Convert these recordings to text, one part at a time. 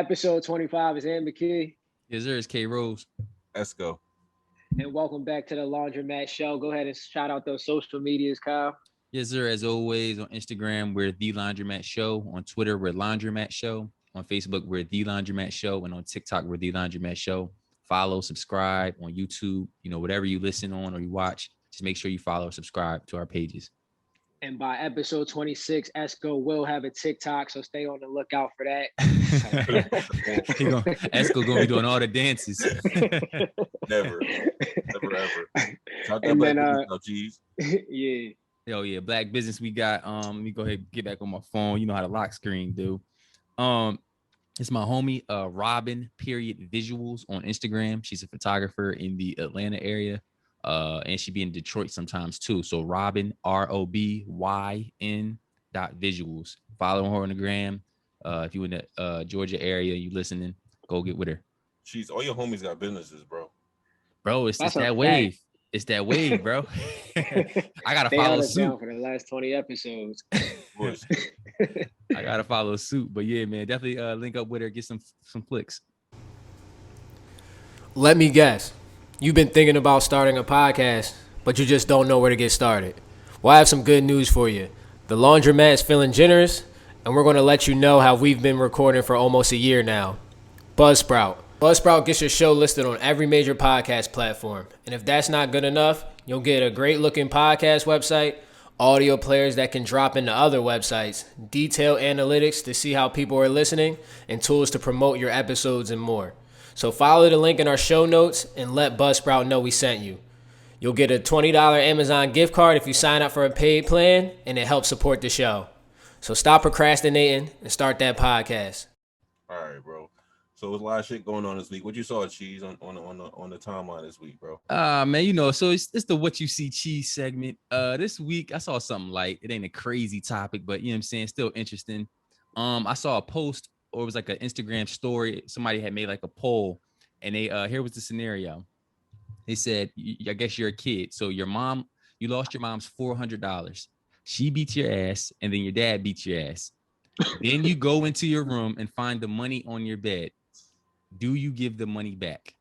Episode 25 is Amber Key. Yes, there is K Rose. Let's go. And welcome back to the Laundromat Show. Go ahead and shout out those social medias, Kyle. Yes, sir. As always, on Instagram, we're The Laundromat Show. On Twitter, we're Laundromat Show. On Facebook, we're The Laundromat Show. And on TikTok, we're The Laundromat Show. Follow, subscribe on YouTube. Whatever you listen on or you watch, just make sure you follow or subscribe to our pages. And by episode 26, Esco will have a TikTok, so stay on the lookout for that. Esco gonna be doing all the dances. Never, ever. And then, yeah. Yo, yeah, Black Business. We got. Let me go ahead and get back on my phone. You know how the lock screen do. It's my homie, Robyn _visuals on Instagram. She's a photographer in the Atlanta area. And she be in Detroit sometimes too. So Robyn, ROBYN.visuals. Follow her on the gram. If you in the Georgia area, you listening, go get with her. Jeez, all your homies got businesses, bro. Bro, it's that wave. It's that wave, bro. I gotta follow suit for the last 20 episodes. I gotta follow suit, but yeah, man, definitely link up with her, get some flicks. Let me guess. You've been thinking about starting a podcast, but you just don't know where to get started. Well, I have some good news for you. The Laundromat is feeling generous, and we're going to let you know how we've been recording for almost a year now. Buzzsprout. Buzzsprout gets your show listed on every major podcast platform. And if that's not good enough, you'll get a great-looking podcast website, audio players that can drop into other websites, detailed analytics to see how people are listening, and tools to promote your episodes and more. So follow the link in our show notes and let Buzzsprout know we sent you. You'll get a $20 Amazon gift card if you sign up for a paid plan, and it helps support the show. So stop procrastinating and start that podcast. All right, bro. So there's a lot of shit going on this week. What you saw, Cheese, on the timeline this week, bro? Man, so it's the What You See Cheese segment. This week I saw something light. It ain't a crazy topic, but you know what I'm saying, still interesting. I saw a post, or it was like an Instagram story. Somebody had made like a poll, and they here was the scenario. They said, I guess you're a kid, so you lost your mom's $400. She beat your ass, and then your dad beat your ass. Then you go into your room and find the money on your bed. Do you give the money back?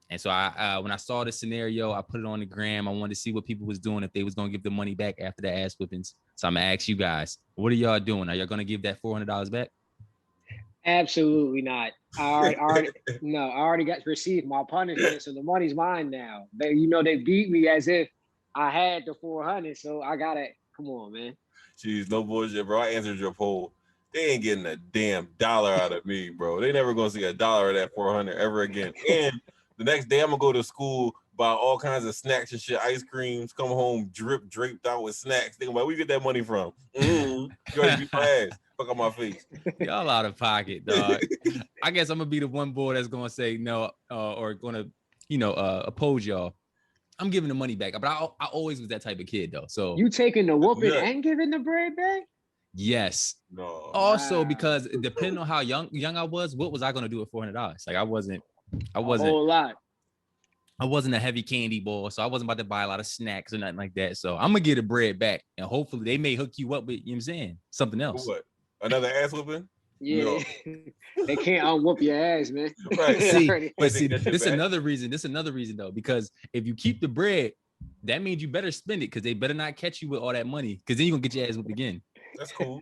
And so I when I saw the scenario, I put it on the gram. I wanted to see what people was doing, if they was gonna give the money back after the ass whippings. So I'm gonna ask you guys, what are y'all doing? Are y'all gonna give that $400 back? Absolutely not. I already got received my punishment, so the money's mine now. They beat me as if I had the 400, so I gotta come on, man. Jeez, no bullshit, bro. I answered your poll. They ain't getting a damn dollar out of me, bro. They never gonna see a dollar of that 400 ever again. And the next day, I'm gonna go to school, buy all kinds of snacks and shit, ice creams, come home draped out with snacks. Think about where you get that money from. You already beat my ass. Fuck on my face. Y'all out of pocket, dog. I guess I'm gonna be the one boy that's gonna say no, or gonna, oppose y'all. I'm giving the money back, but I always was that type of kid though. So you taking the whooping and giving the bread back? Yes. No. Also, because depending on how young I was, what was I gonna do with $400? Like I wasn't a whole lot. I wasn't a heavy candy boy, so I wasn't about to buy a lot of snacks or nothing like that. So I'm gonna get the bread back, and hopefully they may hook you up with, you know what I'm saying, something else. What? Another ass whooping? Yeah. No. They can't unwhoop your ass, man. Right. This is another reason. This is another reason though, because if you keep the bread, that means you better spend it, because they better not catch you with all that money, because then you're gonna get your ass whooped again. That's cool.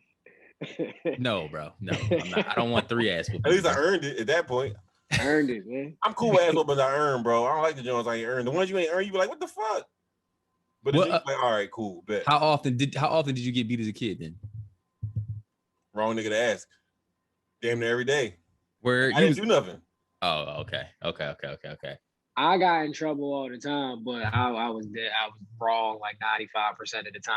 No, bro. No, I'm not. I don't want 3 ass whoopings. At least I earned it at that point. Earned it, man. I'm cool with ass whoopings I earned, bro. I don't like the Jones I ain't earned. The ones you ain't earned, you be like, what the fuck? But it's like, all right, cool, bet. How often did you get beat as a kid then? Wrong nigga to ask. Damn near every day. Where I didn't do nothing. Oh, okay. I got in trouble all the time, but I was wrong like 95% of the time.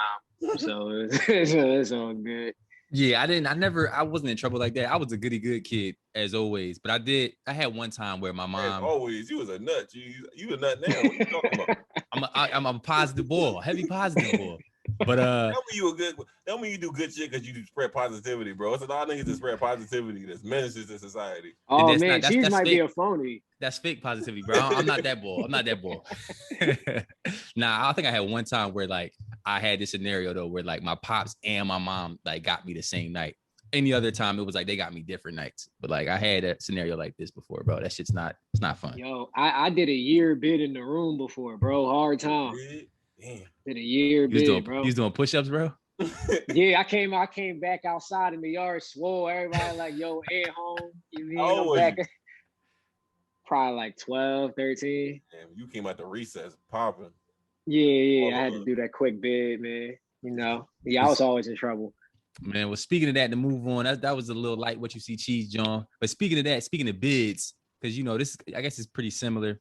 So it's all good. Yeah, I wasn't in trouble like that. I was a goody good kid as always, but I had one time where my mom. As always, you was a nut. You a nut now. What you talking about? I'm a positive boy, heavy positive boy. But that mean you do good shit because you spread positivity, bro. It's a lot of niggas that spread positivity that's menaces to society. Oh man, she might be a phony. That's fake positivity, bro. I'm not that boy. Nah, I think I had one time where like I had this scenario though where like my pops and my mom like got me the same night, any other time, it was like they got me different nights. But like I had a scenario like this before, bro. That shit's not. It's not fun. Yo, I did a year bid in the room before, bro. Hard time. Damn. Did a year bid, bro. You was doing push-ups, bro. Yeah, I came back outside in the yard, swole. Everybody like, yo, at home. You mean I'm back? Probably like 12, 13. Damn, you came out the recess popping. Yeah. I had to do that quick bid, man. You know, I was always in trouble. Man, well, speaking of that, to move on, that was a little light what you see, Cheese John. But speaking of bids, because you know this, I guess it's pretty similar.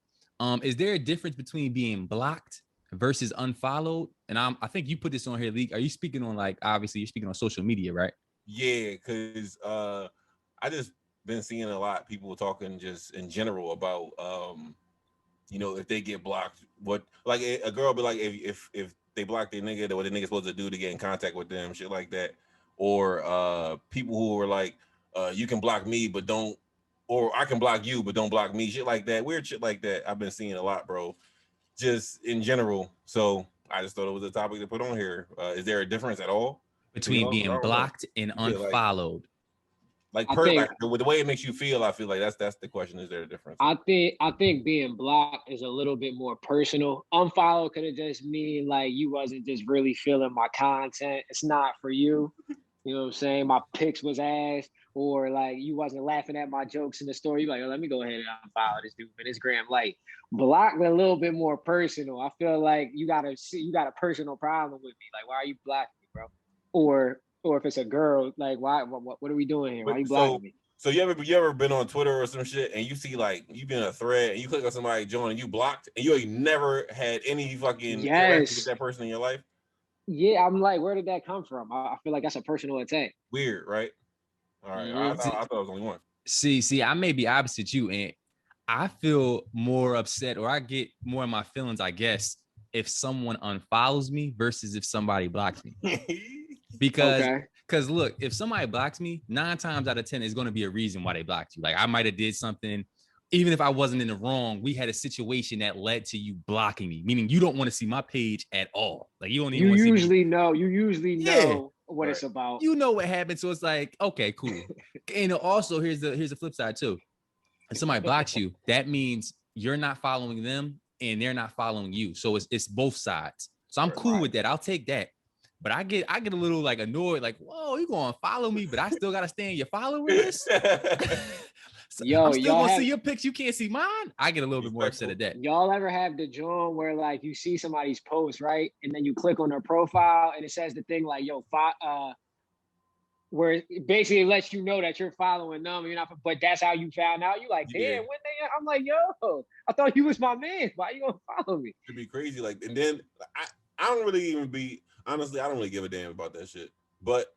Is there a difference between being blocked versus unfollowed? And I think you put this on here, Leak. Are you speaking on obviously you're speaking on social media, right? Yeah, because I just been seeing a lot of people talking just in general about if they get blocked, what like a girl be like if they block their nigga, what the nigga supposed to do to get in contact with them, shit like that. Or people who are like, you can block me, but don't, or I can block you, but don't block me, shit like that, weird shit like that. I've been seeing a lot, bro, just in general. So I just thought it was a topic to put on here. Is there a difference at all between being blocked and unfollowed? With the way it makes you feel, I feel like that's the question. Is there a difference? I think being blocked is a little bit more personal. Unfollowed could have just mean like you wasn't just really feeling my content. It's not for you. You know what I'm saying? My pics was ass, or like you wasn't laughing at my jokes in the story. You're like, oh, let me go ahead and unfollow this dude for this gram. Like blocked a little bit more personal. I feel like you got a personal problem with me. Like, why are you blocking me, bro? Or if it's a girl, like, why? What are we doing here? Why are you blocking me? So you ever been on Twitter or some shit and you see like you've been in a thread and you click on somebody join and you blocked and you ain't never had any fucking interaction with that person in your life? Yeah, I'm like, where did that come from? I feel like that's a personal attack. Weird, right? All right, I thought it was only one. See, I may be opposite you, and I feel more upset, or I get more of my feelings, I guess, if someone unfollows me versus if somebody blocks me. Because look, if somebody blocks me, 9 times out of 10 is going to be a reason why they blocked you. Like I might have did something, even if I wasn't in the wrong, we had a situation that led to you blocking me, meaning you don't want to see my page at all. Like you don't even want to see me. You usually know what it's about. You know what happened. So it's like, okay, cool. And also here's the flip side too. If somebody blocks you, that means you're not following them and they're not following you. So it's both sides. So I'm cool with that. I'll take that. But I get a little like annoyed, like, whoa, you gonna follow me, but I still gotta stay in your follower list. So yo, I'm still gonna see your pics. You can't see mine. I get a little bit more upset at that. Y'all ever have the joint where like you see somebody's post, right? And then you click on their profile and it says the thing like, yo, where it basically lets you know that you're following them. You're not, but that's how you found out. You like, damn, when they? I'm like, yo, I thought you was my man. Why you gonna follow me? It'd be crazy. Like, and then I don't really even be. Honestly, I don't really give a damn about that shit. But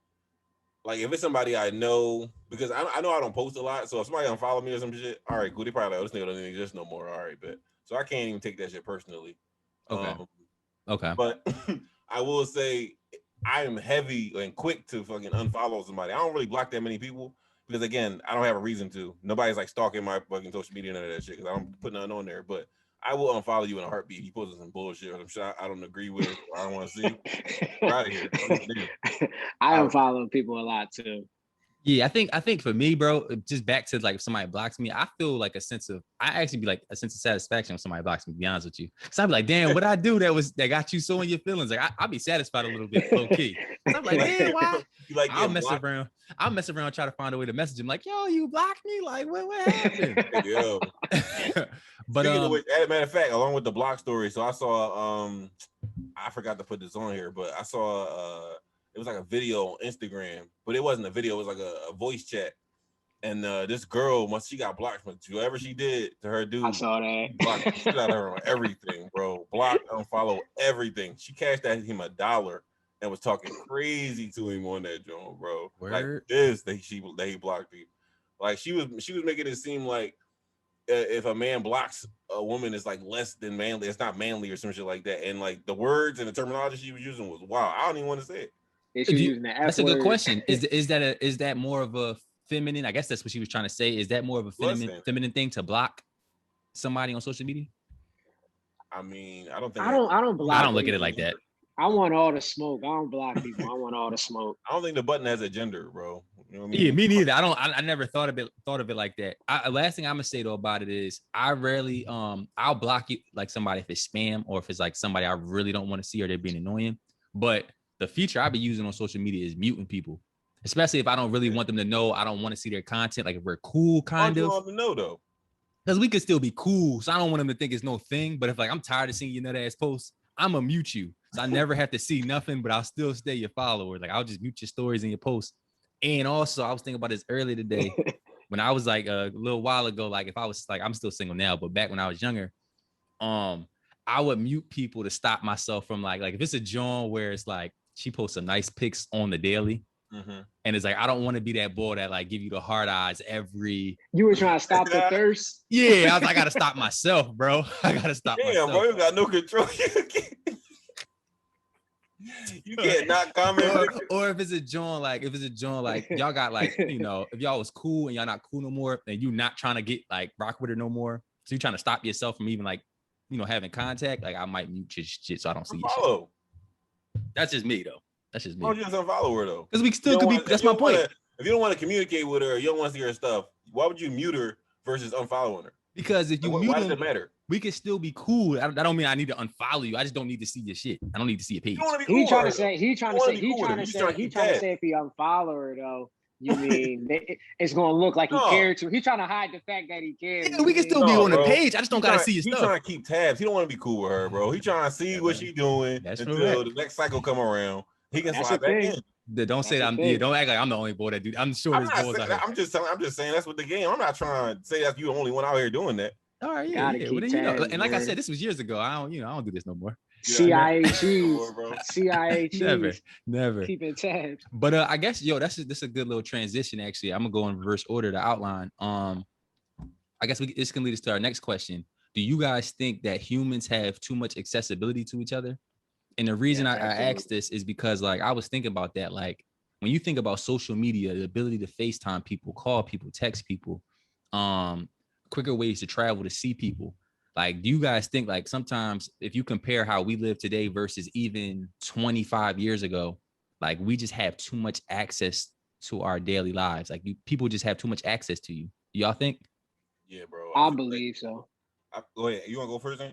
like, if it's somebody I know, because I know I don't post a lot, so if somebody unfollow me or some shit, all right, cool. They probably like, this nigga doesn't exist no more. All right, bet. So I can't even take that shit personally. Okay. Okay. But I will say I am heavy and quick to fucking unfollow somebody. I don't really block that many people because again, I don't have a reason to. Nobody's like stalking my fucking social media and none of that shit because I don't put nothing on there. But I will unfollow you in a heartbeat. You posted some bullshit or some shit I don't agree with or I don't want to see. Get out of here. I unfollow people a lot too. Yeah, I think for me, bro, just back to like if somebody blocks me, I feel like I actually be like a sense of satisfaction when somebody blocks me, to be honest with you. Cause I'd be like, damn, what I do that got you so in your feelings? Like I'll be satisfied a little bit low key. I'm like, damn, why? Like I'll mess around, try to find a way to message him. Like, yo, you blocked me? Like, what happened? Yo. But speaking of which, as a matter of fact, along with the block story, so I saw I forgot to put this on here, but I saw it was like a video on Instagram, but it wasn't a video, it was like a voice chat. And this girl, once she got blocked from whatever she did to her dude, I saw that. Blocked the shit out of her on everything, bro. Blocked, unfollow everything. She cashed him $1 and was talking crazy to him on that joint, bro. Word. Like this, that he blocked people. Like she was making it seem like if a man blocks a woman, it's like less than manly. It's not manly or some shit like that. And like the words and the terminology she was using was wow. I don't even want to say it. That's a good question. Is that more of a feminine? I guess that's what she was trying to say. Is that more of a feminine thing to block somebody on social media? I mean, I don't think I don't block. I don't look at it like that. I want all the smoke. I don't block people. I want all the smoke. I don't think the button has a gender, bro. You know what I mean? Yeah, me neither. I never thought of it like that. Last thing I'm gonna say though about it is I rarely I'll block you like somebody if it's spam or if it's like somebody I really don't want to see or they're being annoying. But the feature I be using on social media is muting people, especially if I don't really want them to know. I don't want to see their content. Like if we're cool, kind Why of. don't you want them to know though? Because we could still be cool. So I don't want them to think it's no thing. But if like I'm tired of seeing your nut ass posts, I'm gonna mute you. So I never have to see nothing, but I'll still stay your follower. Like I'll just mute your stories and your posts. And also I was thinking about this earlier today when I was like a little while ago, like if I was like, I'm still single now, but back when I was younger, I would mute people to stop myself from like if it's a John where it's like she posts some nice pics on the daily. Mm-hmm. And it's like, I don't want to be that boy that like give you the hard eyes every. You were trying to stop the thirst? Yeah, I got to stop myself, bro. I got to stop myself. Bro, you got no control. You can't not comment. Or if it's a John, like y'all got like, you know, if y'all was cool and y'all not cool no more, and you not trying to get like rock with her no more. So you trying to stop yourself from even like, you know, having contact. Like I might mute your shit so I don't see your shit. That's just me though. That's just me. Why don't you just unfollow her though? Because we still could be. That's my point. If you don't want to communicate with her, or you don't want to see her stuff, why would you mute her versus unfollowing her? Because if you mute why her, does it matter? We can still be cool. I don't mean I need to unfollow you. I just don't need to see your shit. I don't need to see your page. He trying to say if he unfollow her though, you mean it's gonna look like he cared to. He's trying to hide the fact that he cares. Yeah, we can still be on the page. I just don't gotta see your stuff. He's trying to keep tabs. He don't want to be cool with her, bro. He trying to see what she's doing until the next cycle come around. He can slide back in. Don't say that. Don't act like I'm the only boy that do. I'm sure there's boys out here. I'm just saying that's what the game. I'm not trying to say that you're the only one out here doing that. All right, yeah. Well, then, you know, and like I said, this was years ago. I don't do this no more. CIA cheese. Never. Keeping tabs. But I guess this is a good little transition. Actually, I'm gonna go in reverse order to outline. I guess this can lead us to our next question. Do you guys think that humans have too much accessibility to each other? And the reason I asked this is because like I was thinking about that. Like when you think about social media, the ability to FaceTime people, call people, text people, quicker ways to travel to see people. Like, do you guys think like sometimes if you compare how we live today versus even 25 years ago, like we just have too much access to our daily lives? Like people just have too much access to you. Do y'all think? Yeah, bro. I believe so. Go ahead. You want to go first, then?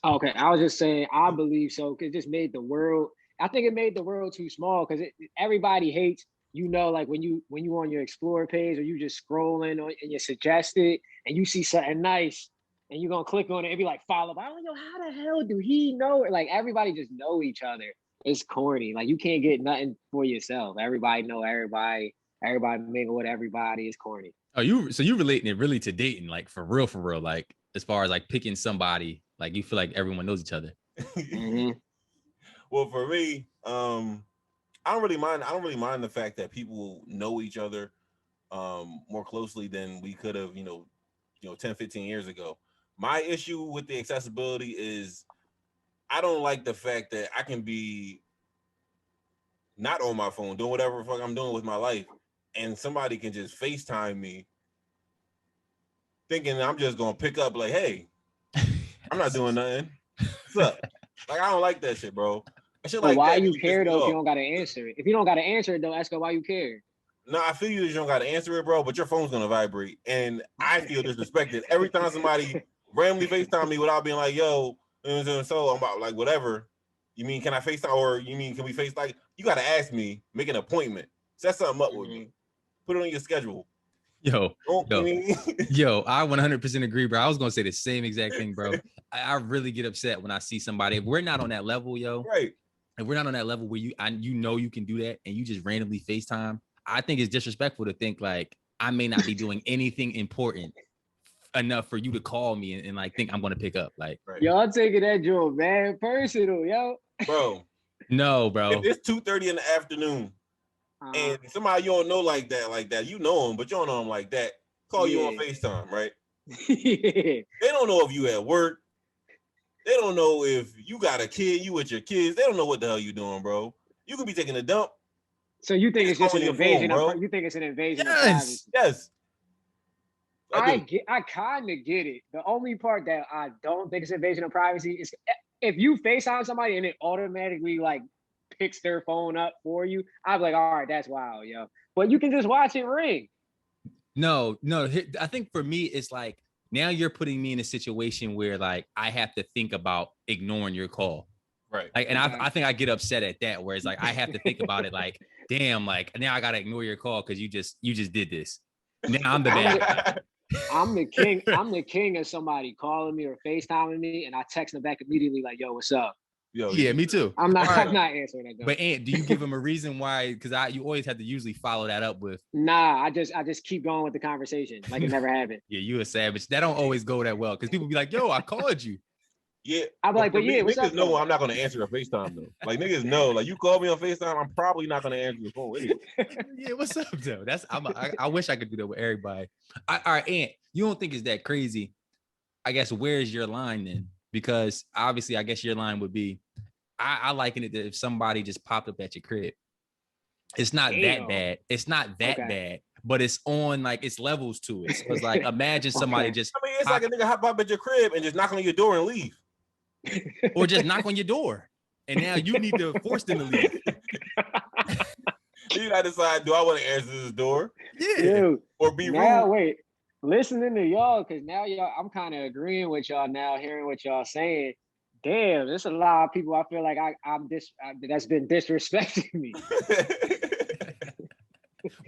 Okay, I was just saying I believe so because it just made the world. I think it made the world too small because everybody hates. You know, like when you on your Explore page or you just scrolling and you suggested and you see something nice and you're gonna click on it and be like follow. I don't know how the hell do he know it? Like everybody just know each other. It's corny. Like you can't get nothing for yourself. Everybody know everybody. Everybody mingle with everybody. It's corny. Oh, you relating it really to dating, like for real, like as far as like picking somebody, like you feel like everyone knows each other. Mm-hmm. Well, for me, I don't really mind the fact that people know each other more closely than we could have, 10, 15 years ago. My issue with the accessibility is I don't like the fact that I can be not on my phone doing whatever the fuck I'm doing with my life and somebody can just FaceTime me thinking I'm just going to pick up like, hey, I'm not doing nothing. What's up? Like, I don't like that shit, bro. But like why you care though if you don't gotta answer it? If you don't gotta answer it, though, ask her why you care. No, I feel you don't gotta answer it, bro. But your phone's gonna vibrate, and I feel disrespected every time somebody randomly FaceTime me without being like, "Yo," so I'm about like whatever. You mean can I FaceTime, or you mean can we FaceTime? Like, you gotta ask me, make an appointment, set something up with me, put it on your schedule. Yo, I 100% agree, bro. I was gonna say the same exact thing, bro. I really get upset when I see somebody. If we're not on that level, right. If we're not on that level where you can do that and you just randomly FaceTime, I think it's disrespectful to think like I may not be doing anything important enough for you to call me and like think I'm gonna pick up. Like, right. Y'all taking that joke, man, personal, yo. Bro. No, bro. If it's 2:30 in the afternoon and somebody you don't know like that, you know them, but you don't know them like that, call you on FaceTime, right? They don't know if you at work. They don't know if you got a kid, you with your kids. They don't know what the hell you doing, bro. You could be taking a dump. So you think it's just an invasion of privacy? Yes. I kind of get it. The only part that I don't think it's invasion of privacy is if you FaceTime somebody and it automatically like picks their phone up for you, I'd be like, all right, that's wild, yo. But you can just watch it ring. No. I think for me, it's like now you're putting me in a situation where like I have to think about ignoring your call. Right. Like, and I think I get upset at that, where it's like I have to think about it. Like, damn, like now I gotta ignore your call because you just did this. Now I'm the bad guy. I'm the king. I'm the king of somebody calling me or FaceTiming me, and I text them back immediately like, "Yo, what's up?" Yo, Yeah, me too. I'm not answering that. But Ant, do you give them a reason why? Because you always have to usually follow that up with. Nah, I just keep going with the conversation like it never happened. Yeah, you a savage. That don't always go that well because people be like, "Yo, I called you." Yeah, I'm like, but yeah, what's niggas up? know I'm not gonna answer a FaceTime though. Like niggas know, like you call me on FaceTime, I'm probably not gonna answer the phone anyway. Yeah, what's up though? I wish I could do that with everybody. All right, Ant, you don't think it's that crazy? I guess where's your line then? Because obviously, I guess your line would be, I liken it that if somebody just popped up at your crib, it's not that bad. It's not that bad. But it's on like it's levels to it. So it's like imagine somebody just. I mean, it's like a nigga hop up at your crib and just knock on your door and leave. Or just knock on your door, and now you need to force them to leave. You gotta decide: do I want to answer this door? Yeah, Dude, or be now, rude? wait, listening to y'all, because now y'all, I'm kind of agreeing with y'all now, hearing what y'all saying. Damn, there's a lot of people I feel like that's been disrespecting me.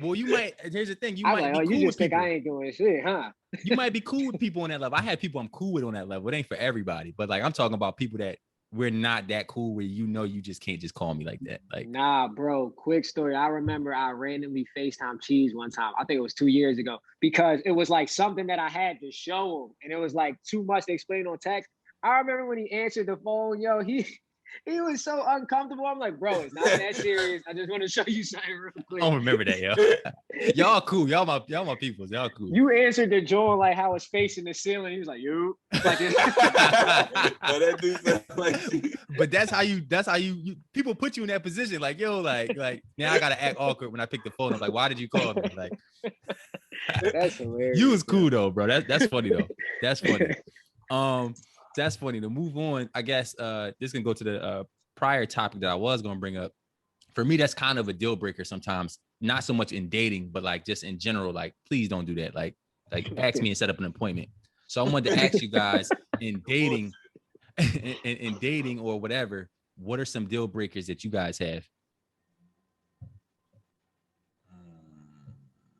Well, you might. Here's the thing: you I'm might like, be cool you with just think people. I ain't doing shit, huh? You might be cool with people on that level. I have people I'm cool with on that level. It ain't for everybody, but like I'm talking about people that we're not that cool where you just can't just call me like that. Like, nah, bro. Quick story. I remember I randomly FaceTime Cheese one time. I think it was 2 years ago because it was like something that I had to show him, and it was like too much to explain on text. I remember when he answered the phone, yo, he was so uncomfortable. I'm like, bro, it's not that serious. I just want to show you something real quick. I don't remember that, yo. Y'all cool. Y'all my peoples. Y'all cool. You answered the joint like how it's facing the ceiling. He was like, you. Like, that dude sounds like but that's how you people put you in that position. Like, yo, like now I gotta act awkward when I pick the phone up. Like, why did you call me? Like, that's hilarious. you was cool though, bro. That's funny though. That's funny. That's funny. To move on, I guess this can go to the prior topic that I was gonna bring up. For me, that's kind of a deal breaker sometimes. Not so much in dating, but like just in general, like please don't do that. Like ask me and set up an appointment. So I wanted to ask you guys in dating, in dating or whatever, what are some deal breakers that you guys have?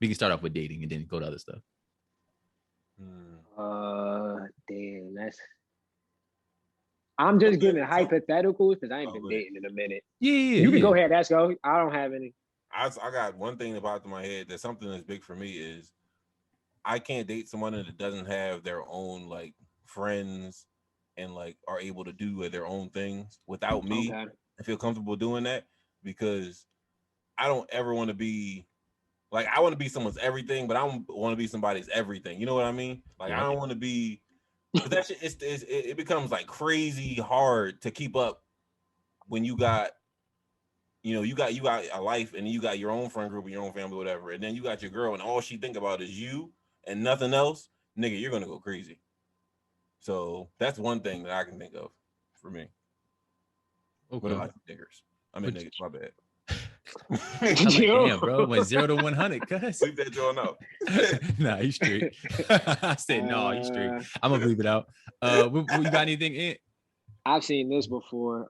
We can start off with dating and then go to other stuff. Damn, I'm just giving hypotheticals because I ain't been dating in a minute. Yeah. You can go ahead, let's go. I don't have any. I got one thing about in my head that something that's big for me is I can't date someone that doesn't have their own like friends and like are able to do their own things without me and feel comfortable doing that, because I don't ever want to be like, I want to be someone's everything, but I don't want to be somebody's everything. You know what I mean? Like, I don't want to be, but that shit, it becomes like crazy hard to keep up when you got, you got a life and you got your own friend group and your own family, whatever. And then you got your girl and all she think about is you and nothing else. Nigga, you're going to go crazy. So that's one thing that I can think of for me. Okay. What about diggers? I mean, niggas, my bad. Like, damn, bro, went 0 to 100. Cuz Leave that joint out. Nah, you straight. I said no, you straight. I'm gonna leave it out. You got anything in? I've seen this before.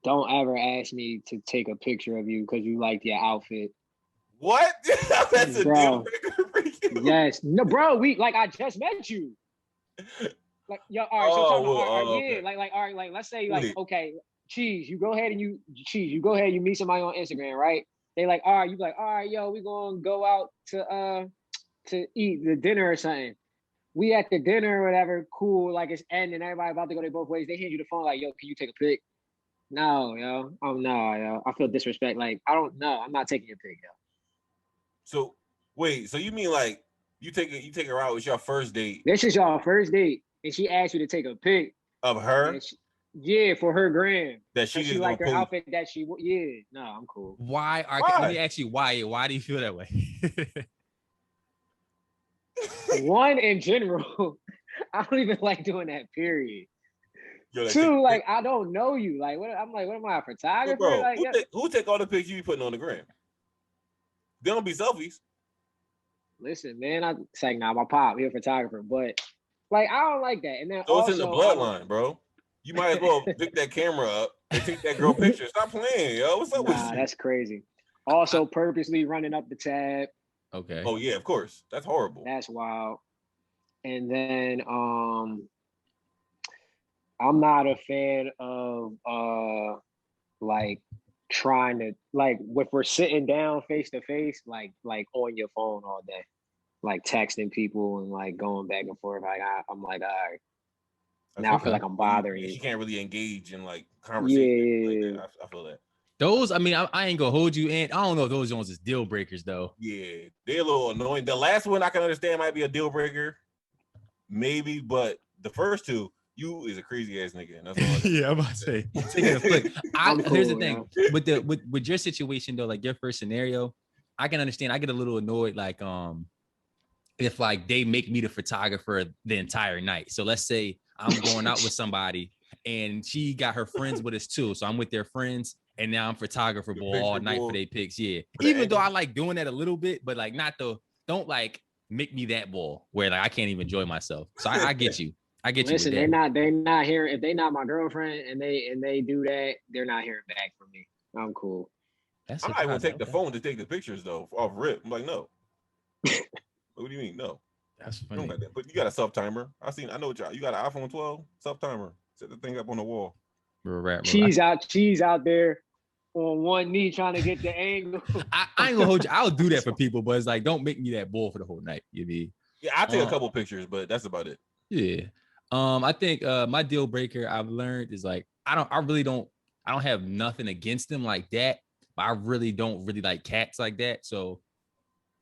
Don't ever ask me to take a picture of you because you like your outfit. What? That's a deal breaker for you. Yes. No, bro. I just met you. Like, yo, all right. So, yeah. Like, all right. Like, let's say, like, okay, Cheese. You go ahead and you meet somebody on Instagram, right? They like, all right. You like, all right, yo, we gonna go out to eat the dinner or something. We at the dinner or whatever. Cool. Like it's ending. Everybody about to go their both ways. They hand you the phone. Like, yo, can you take a pic? No, yo. Oh no, yo. I feel disrespect. Like, I don't know. I'm not taking a pic, yo. So wait, so you mean like you take her out with your first date? This is y'all first date, and she asked you to take a pic of her? Yeah, for her gram. That she like her outfit that she no, I'm cool. Why? Let me ask you why do you feel that way? One, in general, I don't even like doing that, period. Two, like I don't know you. Like what? I'm like, what am I, a photographer? Bro, like, who take all the pictures you putting on the gram? They don't be selfies. Listen, man, it's like, nah, my pop, he a photographer, but like I don't like that. And then So also, it's in the bloodline, bro. You might as well pick that camera up and take that girl picture. Stop playing, yo. What's up with you? That's crazy. Also, purposely running up the tab. Okay. Oh yeah, of course. That's horrible. That's wild. And then I'm not a fan of like trying to, like, if we're sitting down face to face, like on your phone all day, like texting people and like going back and forth. Like I'm like, all right. Now I feel like I'm bothering you. She can't really engage in like conversation. Yeah. I feel that. Those, I mean, I ain't gonna hold you in. I don't know if those ones is deal breakers though. Yeah, they're a little annoying. The last one I can understand might be a deal breaker, maybe, but the first two, you is a crazy ass nigga. And that's all yeah, I'm about to say. Taking a flick. Here's the thing with your situation though, like your first scenario, I can understand. I get a little annoyed, like if like they make me the photographer the entire night. So let's say I'm going out with somebody and she got her friends with us too. So I'm with their friends. And now I'm photographer all night for their pics. Yeah. Even though I like doing that a little bit, but like don't like make me that ball where like I can't even enjoy myself. So I get you. I get you. Listen, they're not hearing, if they not my girlfriend and they do that, they're not hearing back from me. I'm cool. I'm not gonna take the phone to take the pictures though, off rip. I'm like, no. What do you mean? No. That's funny. But you got a self timer. I know what you got an iPhone 12 self timer. Set the thing up on the wall. Cheese out there on one knee trying to get the angle. I ain't gonna hold you. I'll do that for people, but it's like, don't make me that bull for the whole night. You mean? Yeah, I'll take a couple pictures, but that's about it. Yeah. I think my deal breaker I've learned is like I don't have nothing against them like that, but I really don't really like cats like that. So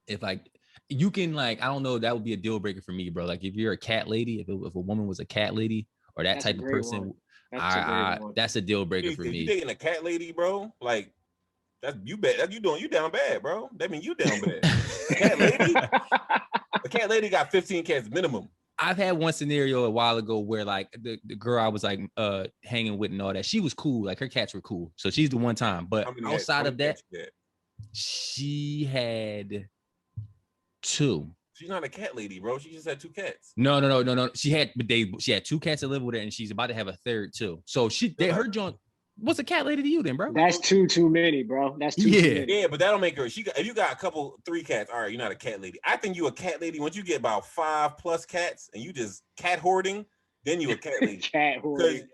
if like you can like, I don't know, that would be a deal breaker for me, bro. Like if you're a cat lady, if a woman was a cat lady or that type of person. That's a deal breaker for me. You dating a cat lady, bro? Like that's you down bad, bro. That mean you down bad. A cat lady got 15 cats minimum. I've had one scenario a while ago where like the girl I was like hanging with and all that, she was cool. Like her cats were cool. So she's the one time. But outside of that, she had 2. She's not a cat lady, bro. She just had 2 cats. No. She had 2 cats that live with her, and she's about to have a third too. So her joint. What's a cat lady to you then, bro? That's too many, bro. That's too many. Yeah, but that'll make her. If you got 3 cats, all right, you're not a cat lady. I think you a cat lady once you get about 5+ cats and you just cat hoarding. Then you a cat lady. Cat hoarding.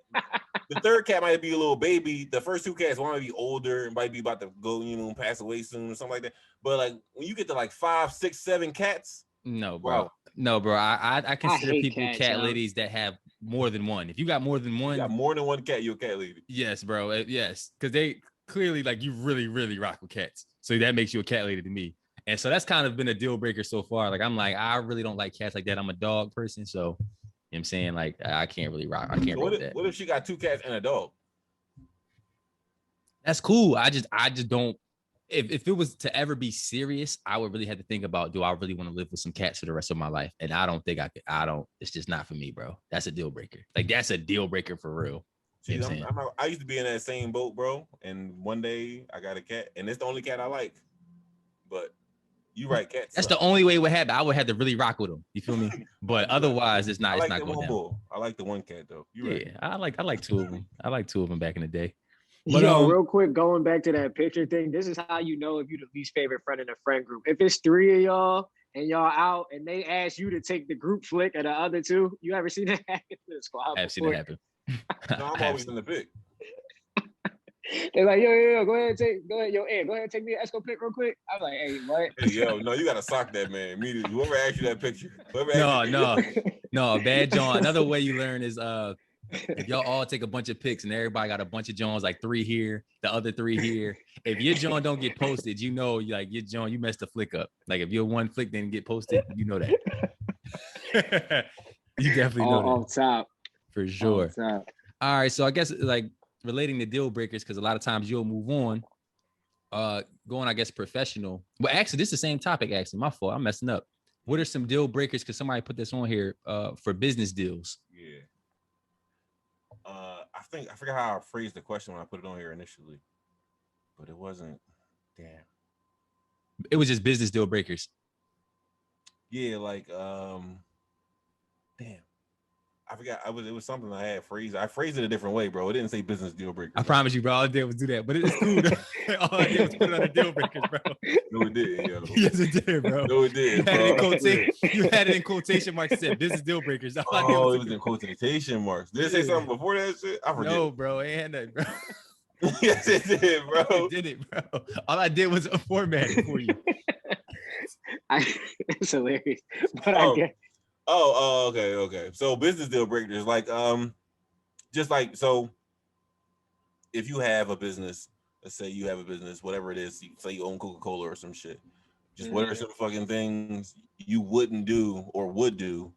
The third cat might be a little baby. The first 2 cats might be older and might be about to go, pass away soon or something like that. But like when you get to like 5, 6, 7 cats. No, bro. I consider people cat ladies that have more than one. If you got more than one, cat, you're a cat lady. Yes, bro. Yes, because they clearly like you really, really rock with cats. So that makes you a cat lady to me. And so that's kind of been a deal breaker so far. Like I'm like, I really don't like cats like that. I'm a dog person, so you know what I'm saying, like I can't really rock. I can't rock that. What if she got 2 cats and a dog? That's cool. I just don't. If it was to ever be serious, I would really have to think about, do I really want to live with some cats for the rest of my life? And I don't think I could. It's just not for me, bro. That's a deal breaker. Like that's a deal breaker for real. See, I used to be in that same boat, bro. And one day I got a cat, and it's the only cat I like. But you right, cats. That's the only way it would happen. I would have to really rock with them. You feel me? But otherwise, it's not. It's not going down. I like the one cat though. Right. I like 2 of them. I like 2 of them back in the day. But real quick, going back to that picture thing, this is how you know if you're the least favorite friend in a friend group. If it's 3 of y'all and y'all out and they ask you to take the group flick of the other 2, you ever seen that happen? I've seen it happen. No, I'm always in the pic. They're like, yo, go ahead, go ahead, take me an esco pic real quick. I'm like, hey, what? Hey, yo, no, you gotta sock that man immediately. Whoever asked you that picture. No, bad John. Another way you learn is if y'all all take a bunch of pics and everybody got a bunch of Johns, like 3 here, the other 3 here. If your John don't get posted, you know, like your John, you messed the flick up. Like if your one flick didn't get posted, you know that. You definitely know that. On top. For sure. All right. So I guess like relating to deal breakers, because a lot of times you'll move on. Going, I guess, professional. Well, actually, this is the same topic, actually. My fault. I'm messing up. What are some deal breakers? Because somebody put this on here for business deals. Yeah. forgot how I phrased the question when I put it on here initially, but it wasn't. Damn. It was just business deal breakers. Yeah, like damn. I forgot. It was something I had phrased. I phrased it a different way, bro. It didn't say business deal breakers. I promise you, bro. All I did was do that, but it's cool. All I did was put it on the deal breakers, bro. No, it didn't, yo. Yes, it did, bro. No, it did, bro. You had it in quotation marks. It said business deal breakers. All I did Oh, it was in quotation marks. Did it say something before that shit? I forget. No, bro. It ain't nothing, bro. Yes, it did, bro. It did it, bro. All I did was format it for you. It's hilarious, but I get. Okay. So business deal breakers, like just like, so if you have a business, let's say you have a business, whatever it is, say you own Coca-Cola or some shit, just what are some fucking things you wouldn't do or would do,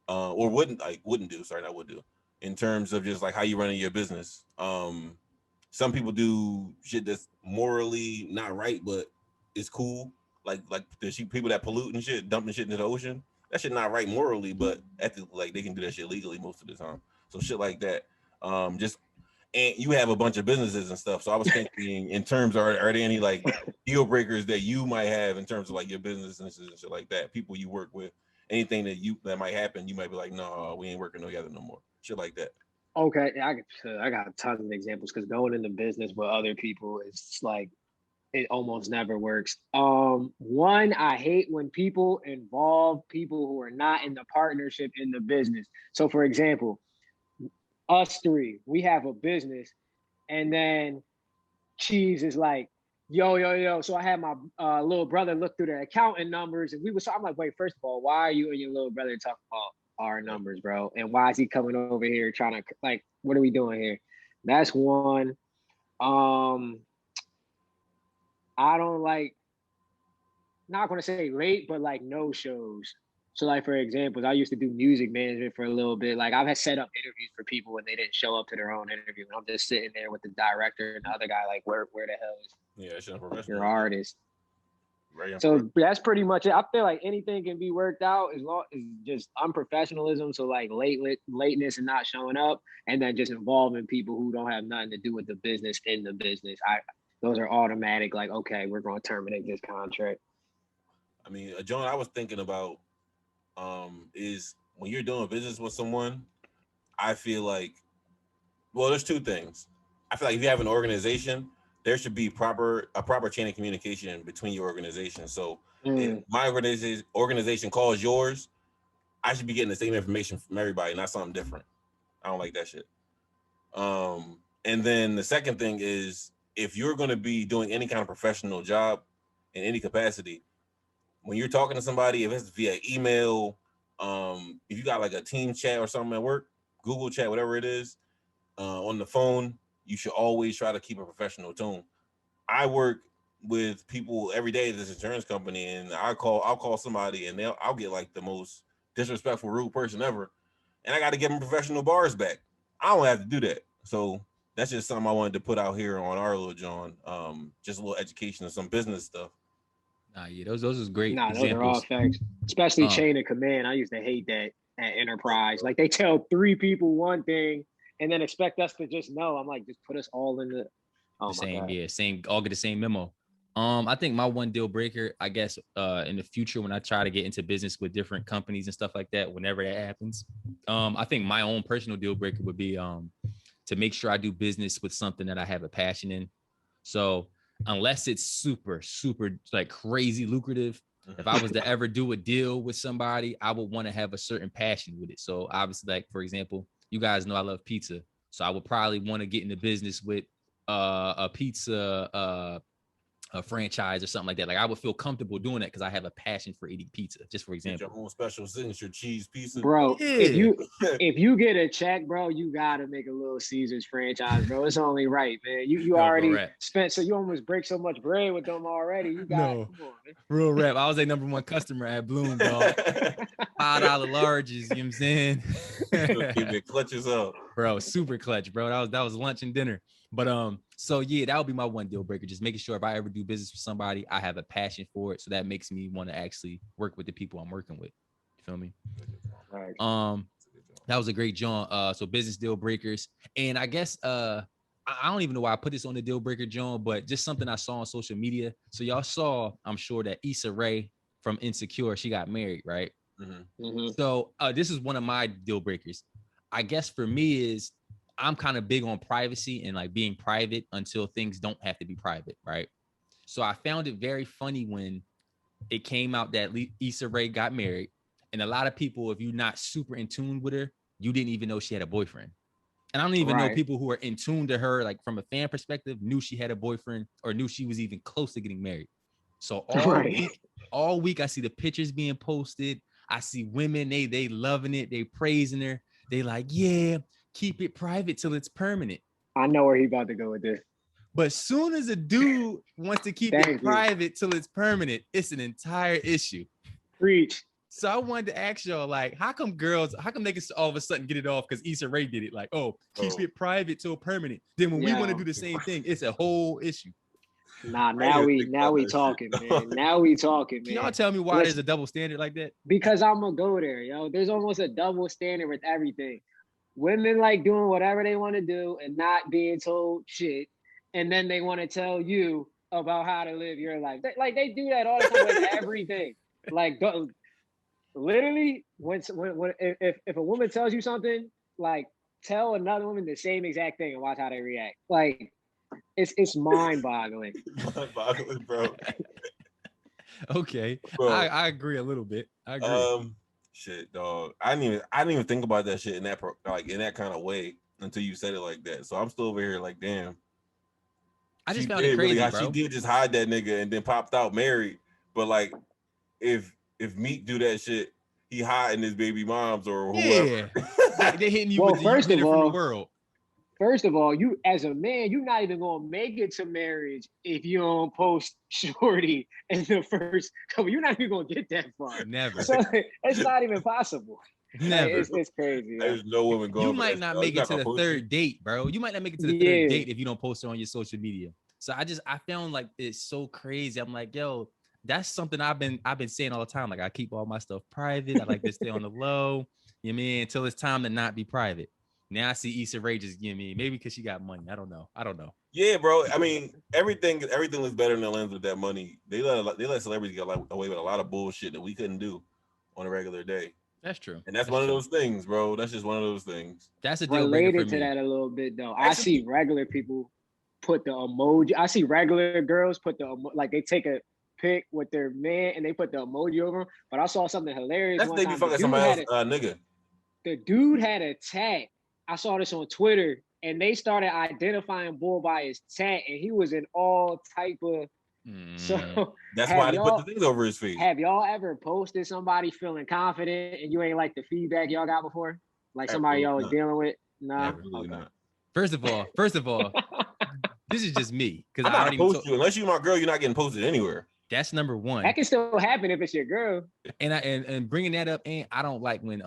or wouldn't do, sorry, not would do, in terms of just like how you running your business. Some people do shit that's morally not right, but it's cool. Like the people that pollute and shit, dumping shit into the ocean. That shit not right morally, but like they can do that shit legally most of the time. So shit like that. And you have a bunch of businesses and stuff. So I was thinking in terms, are there any like deal breakers that you might have in terms of like your business and shit like that? People you work with, anything that might happen, you might be like, no, we ain't working together no more. Shit like that. Okay, I got tons of examples because going into business with other people is like it almost never works. One, I hate when people involve people who are not in the partnership in the business. So, for example, us three, we have a business, and then Cheese is like, yo. So I had my little brother look through the accounting numbers, and I'm like, wait, first of all, why are you and your little brother talking about our numbers, bro? And why is he coming over here trying to, like, what are we doing here? That's one. I don't like, not gonna say late, but like no shows. So like, for example, I used to do music management for a little bit. Like I've had set up interviews for people when they didn't show up to their own interview. And I'm just sitting there with the director and the other guy, like, where the hell is your artist? Right. So that's pretty much it. I feel like anything can be worked out as long as just unprofessionalism. So like lateness and not showing up, and then just involving people who don't have nothing to do with the business in the business. Those are automatic, like, okay, we're going to terminate this contract. I mean, John, I was thinking about is when you're doing business with someone, I feel like, well, there's two things. I feel like if you have an organization, there should be a proper chain of communication between your organization. So if my organization calls yours, I should be getting the same information from everybody, not something different. I don't like that shit. And then the second thing is, if you're going to be doing any kind of professional job in any capacity, when you're talking to somebody, if it's via email, if you got like a team chat or something at work, Google chat, whatever it is, on the phone, you should always try to keep a professional tone. I work with people every day at this insurance company, and I'll call somebody, and I'll get like the most disrespectful, rude person ever, and I got to give them professional bars back. I don't have to do that. So that's just something I wanted to put out here on our little John. Just a little education of some business stuff. Nah, yeah, those is great. Nah, examples. Those are all facts. Especially chain of command. I used to hate that at Enterprise. Like they tell 3 people one thing and then expect us to just know. I'm like, just put us all in the same, all get the same memo. I think my one deal breaker, I guess, in the future when I try to get into business with different companies and stuff like that, whenever that happens, I think my own personal deal breaker would be to make sure I do business with something that I have a passion in. So unless it's super, super like crazy lucrative, if I was to ever do a deal with somebody, I would want to have a certain passion with it. So obviously, like, for example, you guys know I love pizza. So I would probably want to get into business with a pizza a franchise or something like that. Like I would feel comfortable doing that because I have a passion for eating pizza. Just for example, your own special signature cheese pizza, bro. Yeah. If you get a check, bro, you gotta make a Little Caesars franchise, bro. It's only right, man. You already spent, so you almost break so much bread with them already. You got come on, man. Real rap. I was a #1 customer at Bloom, dog. $5 larges. You know what I'm saying? Keep it clutch as up, bro. Super clutch, bro. That was lunch and dinner. But so yeah, that would be my one deal breaker. Just making sure if I ever do business with somebody, I have a passion for it. So that makes me want to actually work with the people I'm working with. You feel me? That was a great John. So business deal breakers. And I guess I don't even know why I put this on the deal breaker, John, but just something I saw on social media. So y'all saw, I'm sure, that Issa Rae from Insecure, she got married, right? Mm-hmm. Mm-hmm. So this is one of my deal breakers. I guess for me is I'm kind of big on privacy and like being private until things don't have to be private, right? So I found it very funny when it came out that Issa Rae got married. And a lot of people, if you're not super in tune with her, you didn't even know she had a boyfriend. And I don't even know people who are in tune to her, like from a fan perspective, knew she had a boyfriend or knew she was even close to getting married. So all week, I see the pictures being posted. I see women, they loving it. They praising her. They like, yeah, keep it private till it's permanent. I know where he about to go with this. But as soon as a dude wants to keep it private till it's permanent, it's an entire issue. Preach. So I wanted to ask y'all, like, how come they can all of a sudden get it off because Issa Rae did it? Like, keep it private till permanent. Then when we want to do the same thing, it's a whole issue. Nah, now we talking, man. Now we talking, man. Can y'all tell me why there's a double standard like that? Because I'm gonna go there, yo. There's almost a double standard with everything. Women like doing whatever they want to do and not being told shit, and then they want to tell you about how to live your life. They do that all the time with everything. Like, literally, if a woman tells you something, like, tell another woman the same exact thing and watch how they react. Like, it's mind-boggling. Mind-boggling, bro. Okay, bro. I agree a little bit. I agree. Shit, dog. I didn't even think about that shit in that kind of way until you said it like that. So I'm still over here like, damn. I just found it crazy, bro. She did just hide that nigga and then popped out married. But like, if Meek do that shit, he hiding his baby moms or whoever. Yeah. They hitting you with the from the world. First of all, you as a man, you're not even gonna make it to marriage if you don't post shorty in the first couple. You're not even gonna get that far. Never. So it's not even possible. Never. Like, it's crazy. There's no woman going. You might not make it to the third date, bro. You might not make it to the third date if you don't post it on your social media. So I found like it's so crazy. I'm like, yo, that's something I've been saying all the time. Like, I keep all my stuff private. I like to stay on the low. You know what I mean? Until it's time to not be private. Now I see Issa Rae just give me, maybe because she got money. I don't know. Yeah, bro. I mean, everything looks better in the lens with that money. They let celebrities get away with a lot of bullshit that we couldn't do on a regular day. That's true. And that's one of those things, bro. That's just one of those things. That's a deal breaker for me. Related to that a little bit, though. I see regular people put the emoji. I see regular girls put like they take a pic with their man and they put the emoji over them. But I saw something hilarious. That's they be fucking somebody else, nigga. The dude had a tat. I saw this on Twitter, and they started identifying Bull by his tat, and he was in all type of. So that's why they put the things over his face. Have y'all ever posted somebody feeling confident and you ain't like the feedback y'all got before? Like somebody y'all was dealing with? Nah. Absolutely not. First of all, this is just me because I already post you. Unless you're my girl, you're not getting posted anywhere. That's number one. That can still happen if it's your girl. And bringing that up, and I don't like when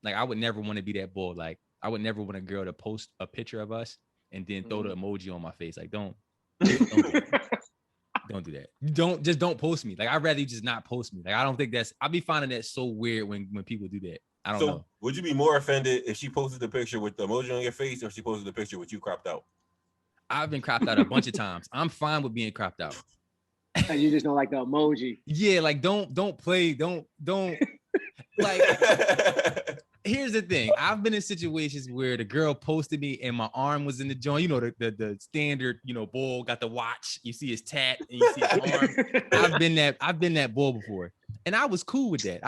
like I would never want to be that bull. Like, I would never want a girl to post a picture of us and then throw the emoji on my face. Like, don't do that. Don't do that. Don't post me. Like, I'd rather you just not post me. Like, I don't think I'll be finding that so weird when people do that. I don't know. Would you be more offended if she posted the picture with the emoji on your face or if she posted the picture with you cropped out? I've been cropped out a bunch of times. I'm fine with being cropped out. You just don't like the emoji. Yeah, like don't like. Here's the thing. I've been in situations where the girl posted me and my arm was in the joint. You know, the standard, bull got the watch. You see his tat and you see his arm. I've been that bull before. And I was cool with that.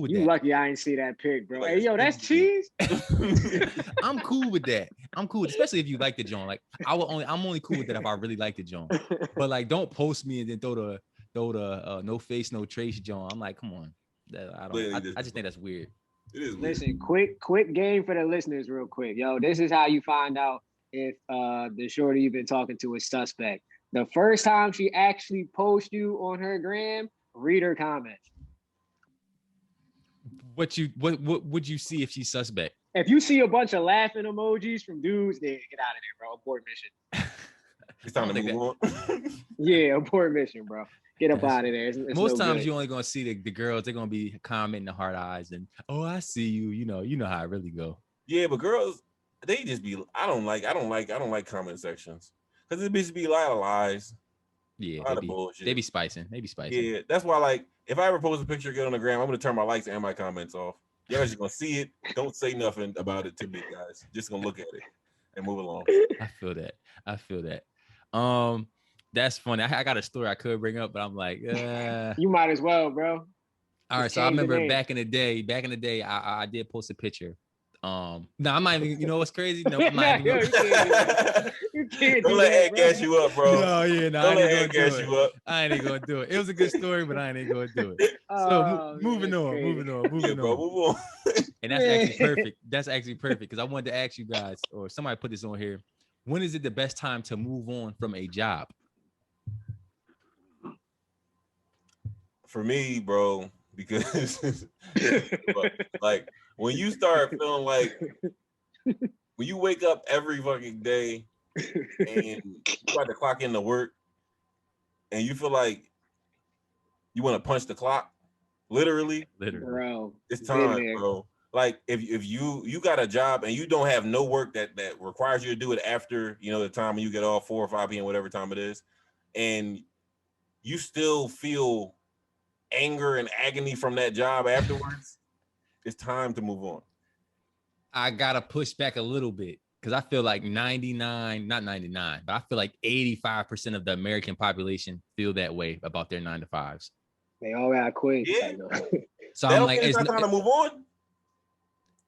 You lucky I ain't see that pic, bro. Hey, yo, that's cheese. I'm cool with that. I'm cool, especially if you like the joint. Like, I'm only cool with that if I really like the joint. But like, don't post me and then throw the no face, no trace joint. I'm like, come on. I just think that's weird. It is weird. Listen, quick game for the listeners real quick. Yo, this is how you find out if the shorty you've been talking to is suspect. The first time she actually posts you on her gram, read her comments. What would you see if she's suspect? If you see a bunch of laughing emojis from dudes, then get out of there, bro. Abort mission. It's time to move on. Yeah, abort mission, bro. Get up out of there. It's most times you're only gonna see the girls. They're gonna be commenting the hard eyes and I see you. You know how it really go. Yeah, but girls, they just be. I don't like comment sections because it be a lot of lies, Yeah, a lot of bullshit. They be spicing. Yeah, that's why like if I ever post a picture, get on the gram, I'm gonna turn my likes and my comments off. Y'all just gonna see it. Don't say nothing about it to me, guys. Just gonna look at it and move along. I feel that. That's funny. I got a story I could bring up, but I'm like, You might as well, bro. All right, so I remember back in the day, I did post a picture. No, I'm not even. You know what's crazy? No, I'm not even. You can't Don't let Ed gas you up, bro. No, yeah, no, Don't let Ed gas you up. I ain't gonna do it. It was a good story, but I ain't gonna do it. So moving on. Move on. And that's actually perfect. That's actually perfect because I wanted to ask you guys, or somebody put this on here. When is it the best time to move on from a job? For me, bro, because like when you start feeling like when you wake up every fucking day and you got to clock into work and you feel like you want to punch the clock, literally, bro, it's time, bro. Like if you got a job and you don't have no work that requires you to do it after the time when you get off 4 or 5 p.m. whatever time it is, and you still feel anger and agony from that job afterwards, it's time to move on. I gotta push back a little bit because I feel like 99, not 99, but I feel like 85% of the American population feel that way about their 9 to 5s. They all got quit. Yeah. So I'm like, it's not time to move on.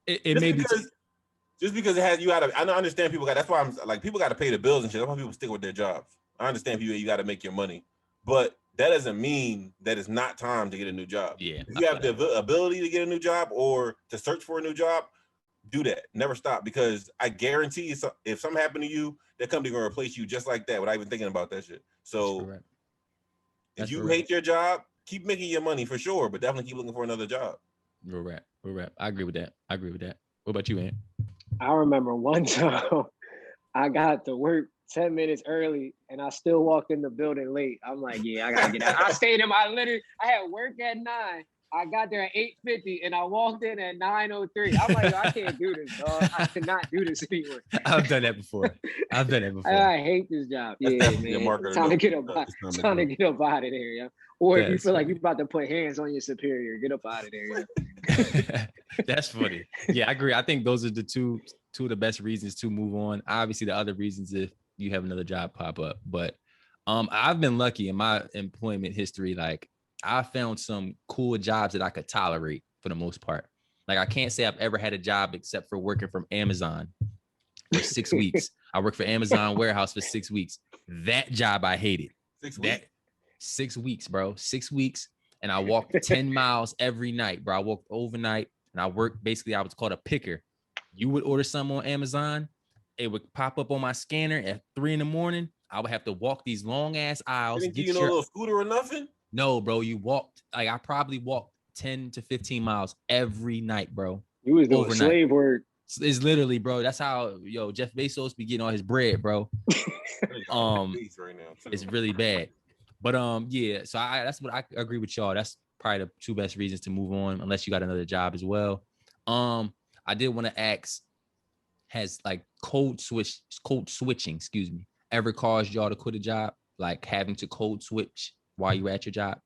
It may be just because it has you gotta. I understand people got. That's why I'm like people got to pay the bills and shit. That's why people stick with their jobs. I understand you got to make your money, but that doesn't mean that it's not time to get a new job. Yeah, if you have the ability to get a new job or to search for a new job, do that. Never stop, because I guarantee if something happened to you, that company gonna replace you just like that without even thinking about that shit. So if you hate your job, keep making your money for sure, but definitely keep looking for another job. We're right. I agree with that. What about you, man? I remember one time I got to work 10 minutes early and I still walked in the building late. I'm like, yeah, I gotta get out. I stayed in I had work at 9. I got there at 8:50 and I walked in at 9:03. I'm like, I can't do this, dog. I cannot do this anymore. I've done that before. I hate this job. Yeah, man. It's time to get up out of there, yo. Or if you feel like you're about to put hands on your superior, get up out of there, yo. That's funny. Yeah, I agree. I think those are the two of the best reasons to move on. Obviously, the other reasons if you have another job pop up. But I've been lucky in my employment history. Like I found some cool jobs that I could tolerate for the most part. Like I can't say I've ever had a job except for working from Amazon for 6 weeks. I worked for Amazon warehouse for 6 weeks. That job I hated. 6 weeks? 6 weeks, bro. 6 weeks. And I walked 10 miles every night, bro. I walked overnight and I worked I was called a picker. You would order something on Amazon. It would pop up on my scanner at 3 a.m. I would have to walk these long ass aisles. Didn't you know a little scooter or nothing? No, bro. You walked. Like I probably walked 10 to 15 miles every night, bro. You was doing slave work. It's literally, bro. That's how Jeff Bezos be getting all his bread, bro. It's really bad. But yeah. So that's what I agree with y'all. That's probably the 2 best reasons to move on, unless you got another job as well. I did want to ask, has like code switching, ever caused y'all to quit a job? Like having to code switch while you were at your job?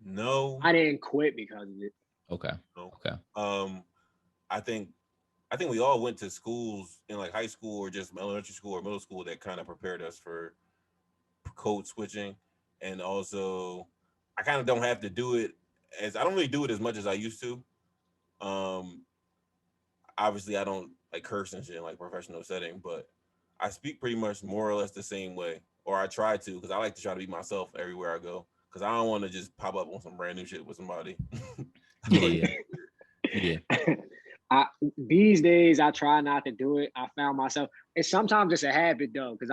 No, I didn't quit because of it. Okay. No. Okay. I think we all went to schools in like high school or just elementary school or middle school that kind of prepared us for code switching. And also I kind of don't have to do it I don't really do it as much as I used to. Obviously I don't like curse and shit in like professional setting, but I speak pretty much more or less the same way, or I try to, because I like to try to be myself everywhere I go, because I don't want to just pop up on some brand new shit with somebody. Yeah. These days I try not to do it. I found myself, it's sometimes it's a habit though, because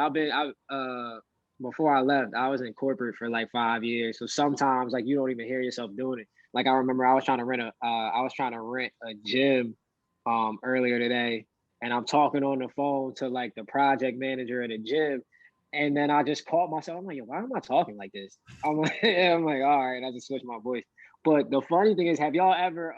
before I left, I was in corporate for like 5 years. So sometimes like you don't even hear yourself doing it. Like I remember I was trying to rent a gym earlier today, and I'm talking on the phone to like the project manager at the gym, and then I just caught myself. I'm like, why am I talking like this? I'm like, all right, I just switched my voice. But the funny thing is, have y'all ever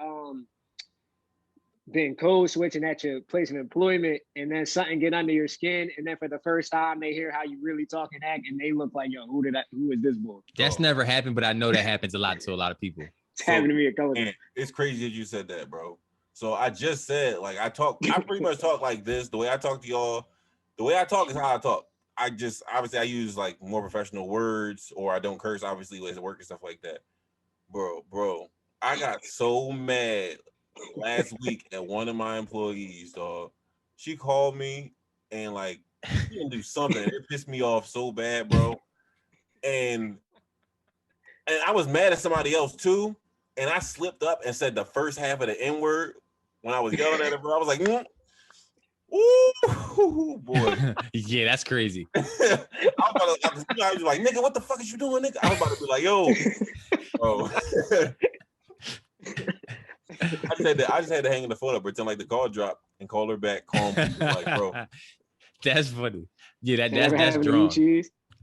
been code switching at your place of employment, and then something get under your skin, and then for the first time they hear how you really talk and act, and they look like, yo, who is this boy? That's never happened, but I know that happens a lot to a lot of people. It's happened to me a couple times. It's crazy that you said that, bro. So I just said, like, I pretty much talk like this. The way I talk to y'all, the way I talk is how I talk. Obviously I use like more professional words, or I don't curse, obviously, with work and stuff like that. Bro, I got so mad last week at one of my employees, dog. She called me and like she didn't do something. It pissed me off so bad, bro. And I was mad at somebody else too. And I slipped up and said the first half of the N-word when I was yelling at her, bro. I was like, ooh, boy. Yeah, that's crazy. I was like, nigga, what the fuck is you doing, nigga? I was about to be like, yo, bro. I just had to hang in the phone up, pretend like the call dropped, and call her back, calm, like, bro. That's funny. Yeah, that's drawn.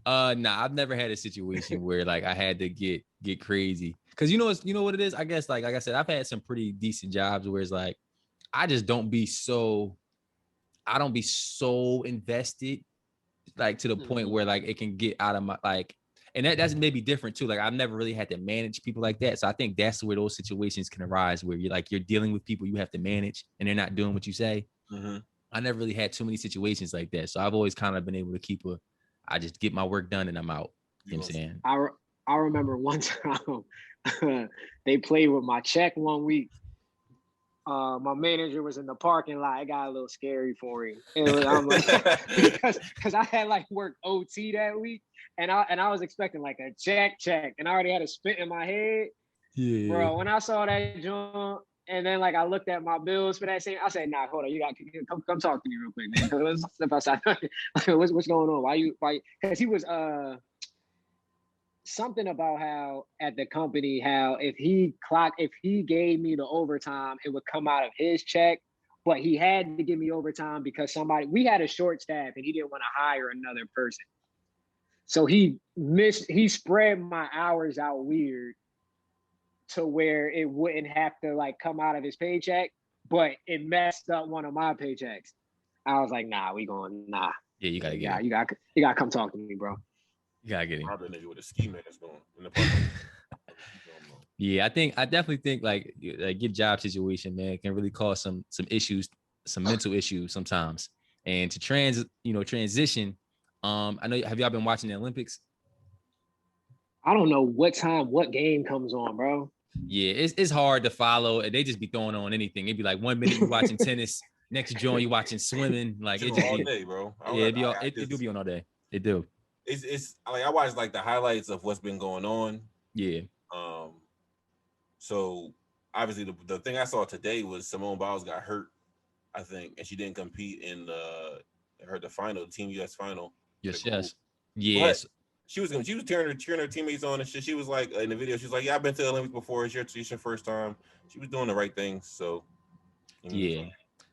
Nah, I've never had a situation where like I had to get crazy. Cause you know what it is? I guess like I said, I've had some pretty decent jobs where it's like I don't be so invested, like to the point where like it can get out of my like. And that's maybe different too. Like I've never really had to manage people like that. So I think that's where those situations can arise where you're dealing with people you have to manage and they're not doing what you say. Mm-hmm. I never really had too many situations like that. So I've always kind of been able to I just get my work done and I'm out. You know what I'm saying? I remember one time they played with my check one week. My manager was in the parking lot. It got a little scary for him. I'm like, because I had like worked OT that week. And I was expecting like a check, and I already had a spit in my head. Yeah, bro. When I saw that joint, and then like I looked at my bills for that same, I said, "Nah, hold on, you got to come talk to me real quick, man. Let's step outside. what's going on? Why? Because he was something about how at the company how if he gave me the overtime, it would come out of his check. But he had to give me overtime because we had a short staff and he didn't want to hire another person. So he spread my hours out weird to where it wouldn't have to like come out of his paycheck, but it messed up one of my paychecks. I was like, nah. Yeah, you gotta get you gotta come talk to me, bro. You gotta get him. Probably nigga with a ski mask on in the Yeah, I definitely think like get job situation, man, can really cause some issues, some mental issues sometimes. And to transition. I know. Have y'all been watching the Olympics? I don't know what game comes on, bro. Yeah, it's hard to follow. They just be throwing on anything. It'd be like 1 minute you watching tennis, next joint you watching swimming. Like it just all day, bro. It do be on all day. It do. It's like I watch like the highlights of what's been going on. Yeah. So obviously the thing I saw today was Simone Biles got hurt, I think, and she didn't compete in the final, Team US final. Yes. But she was cheering her teammates on and shit. She was like in the video, she was like, "Yeah, I've been to the Olympics before. It's your first time." She was doing the right thing. So yeah,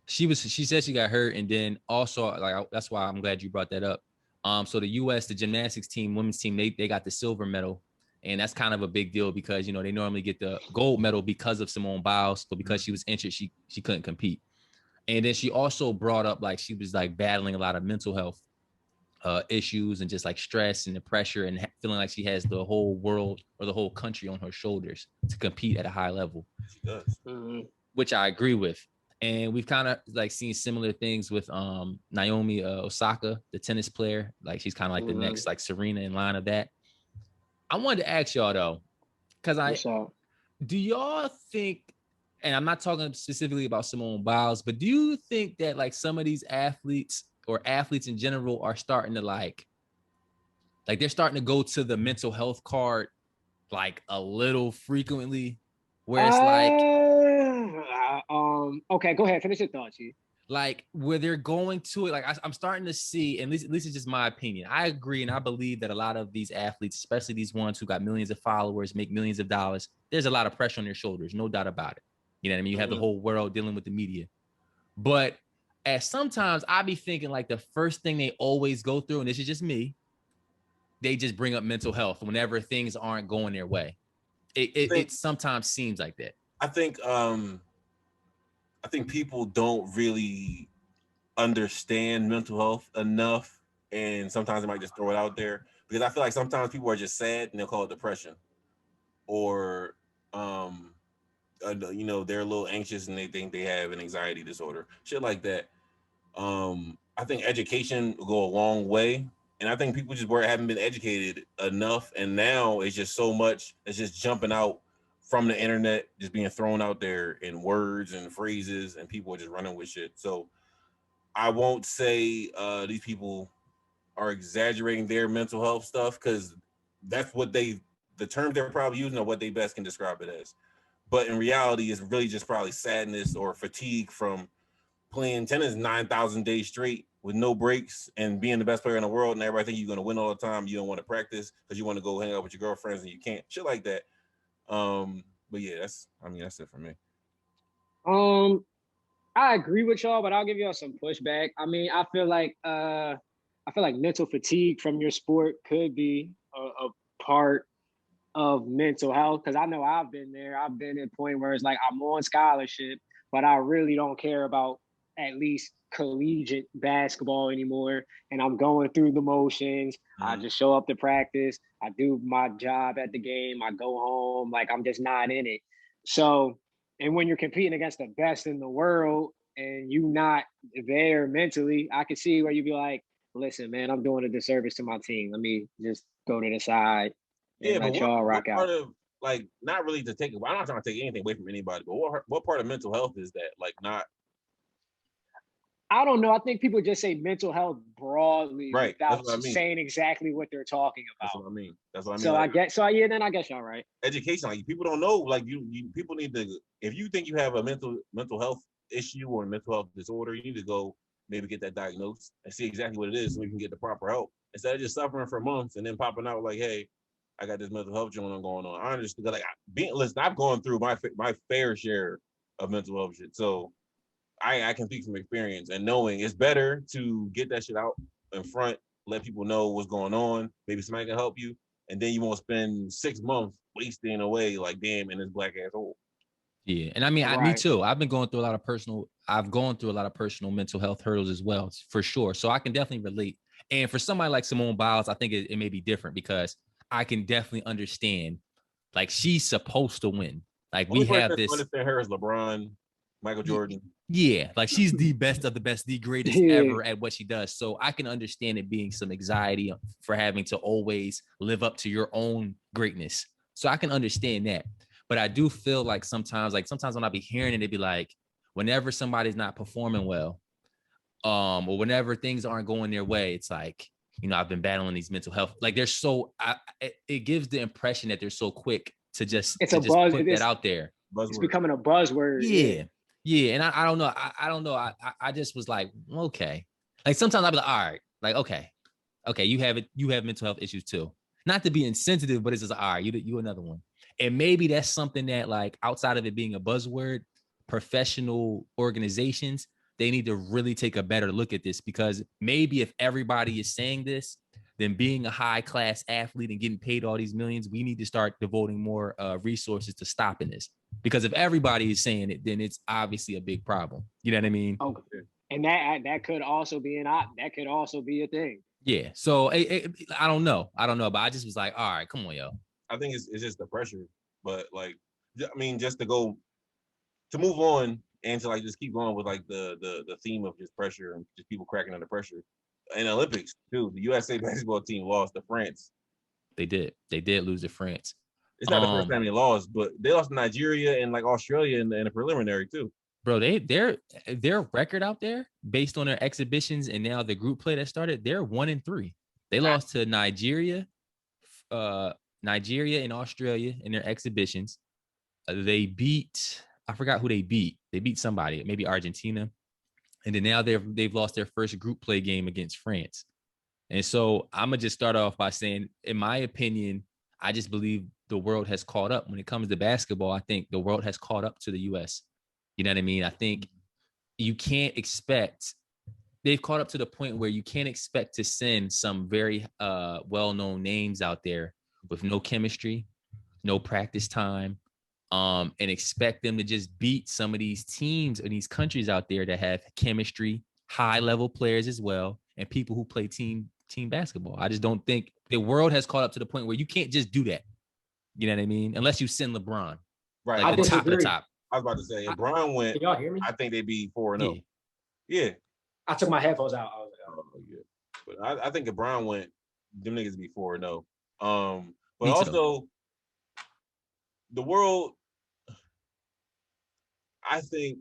she said she got hurt, and then also like that's why I'm glad you brought that up. So the U.S. the gymnastics team, women's team, they got the silver medal, and that's kind of a big deal because they normally get the gold medal because of Simone Biles, but because she was injured, she couldn't compete. And then she also brought up like she was like battling a lot of mental health issues and just like stress and the pressure and feeling like she has the whole world or the whole country on her shoulders to compete at a high level. She does. Which I agree with. And we've kind of like seen similar things with Naomi Osaka, the tennis player. Like she's kind of like the next like Serena in line of that. I wanted to ask y'all though, because do y'all think, and I'm not talking specifically about Simone Biles, but do you think that like some of these athletes or athletes in general are starting to like they're starting to go to the mental health card like a little frequently, where it's okay, go ahead, finish your thought, Chief. Like where they're going to it, like I'm starting to see, and at least it's just my opinion. I agree, and I believe that a lot of these athletes, especially these ones who got millions of followers, make millions of dollars, there's a lot of pressure on their shoulders, no doubt about it. You know what I mean? You have the whole world dealing with the media, but sometimes I be thinking like the first thing they always go through, and this is just me, they just bring up mental health whenever things aren't going their way. It sometimes seems like that. I think I think people don't really understand mental health enough, and sometimes they might just throw it out there because I feel like sometimes people are just sad and they'll call it depression, or they're a little anxious and they think they have an anxiety disorder, shit like that. I think education will go a long way, and I think people just haven't been educated enough, and now it's just so much it's just jumping out from the internet, just being thrown out there in words and phrases, and people are just running with shit. So I won't say these people are exaggerating their mental health stuff, because that's what the terms they're probably using are what they best can describe it as. But in reality, it's really just probably sadness or fatigue from playing tennis 9,000 days straight with no breaks and being the best player in the world, and everybody think you're going to win all the time. You don't want to practice because you want to go hang out with your girlfriends and you can't. Shit like that. But yeah, that's it for me. I agree with y'all, but I'll give y'all some pushback. I mean, I feel like mental fatigue from your sport could be a part of mental health, because I know I've been there. I've been at a point where it's like I'm on scholarship, but I really don't care about at least collegiate basketball anymore, and I'm going through the motions. I just show up to practice, I do my job at the game, I go home, like I'm just not in it. So, and when you're competing against the best in the world and you not there mentally, I can see where you'd be like, listen, man, I'm doing a disservice to my team. Let me just go to the side. Yeah, but what part of, like, not really to take it. I'm not trying to take anything away from anybody, but what part of mental health is that? Like, not. I don't know. I think people just say mental health broadly, right, without saying exactly what they're talking about. That's what I mean. So like, then I guess y'all right. Education, like, people don't know. Like, you people need to. If you think you have a mental health issue or a mental health disorder, you need to go maybe get that diagnosed and see exactly what it is, so you can get the proper help instead of just suffering for months and then popping out like, hey, I got this mental health going on. I understand. Like, I've gone through my fair share of mental health shit, so I can speak from experience and knowing it's better to get that shit out in front, let people know what's going on. Maybe somebody can help you, and then you won't spend 6 months wasting away like, damn, in this black ass hole. Yeah, and I mean, me too. I've gone through a lot of personal mental health hurdles as well, for sure. So I can definitely relate. And for somebody like Simone Biles, I think it may be different, because I can definitely understand. Like, she's supposed to win. Like, we have this. Understand her as LeBron, Michael Jordan. Yeah, like, she's the best of the best, the greatest ever at what she does. So I can understand it being some anxiety for having to always live up to your own greatness. So I can understand that. But I do feel like sometimes when I be hearing it, it'd be like, whenever somebody's not performing well, or whenever things aren't going their way, it's like, I've been battling these mental health. Like, they're so, it gives the impression that they're so quick to just put that out there. It's becoming a buzzword. Yeah. And I don't know. I don't know. I just was like, okay. Like, sometimes I'll be like, all right, like, okay, you have mental health issues too. Not to be insensitive, but it's just, all right, you another one. And maybe that's something that, like, outside of it being a buzzword, professional organizations, they need to really take a better look at this, because maybe if everybody is saying this, then being a high class athlete and getting paid all these millions, we need to start devoting more resources to stopping this. Because if everybody is saying it, then it's obviously a big problem. You know what I mean? Okay. And that could also be a thing. Yeah. So I don't know, but I just was like, all right, come on, yo. I think it's just the pressure, but, like, I mean, just to move on and to, like, just keep going with, like, the theme of just pressure and just people cracking under pressure. In Olympics too, the USA basketball team lost to France. They did lose to France. It's not the first time they lost, but they lost to Nigeria and, like, Australia in the preliminary too. Bro, their record out there, based on their exhibitions and now the group play that started, they're 1-3. They lost to Nigeria and Australia in their exhibitions. They beat, I forgot who they beat. They beat somebody, maybe Argentina. And then now they've lost their first group play game against France. And so I'm going to just start off by saying, in my opinion, I just believe the world has caught up. When it comes to basketball, I think the world has caught up to the U.S. You know what I mean? I think you can't expect, they've caught up to the point where you can't expect to send some very well-known names out there with no chemistry, no practice time, and expect them to just beat some of these teams or these countries out there that have chemistry, high level players as well, and people who play team basketball. I just don't think the world has caught up to the point where you can't just do that. You know what I mean? Unless you send LeBron, Right. like the top of the top. I was about to say, if Bron went, can y'all hear me? I think they'd be 4-0. Yeah. I took my headphones out. I was like, Oh, yeah. But I think if Bron went, them niggas be 4-0. But Me also too. the world, I think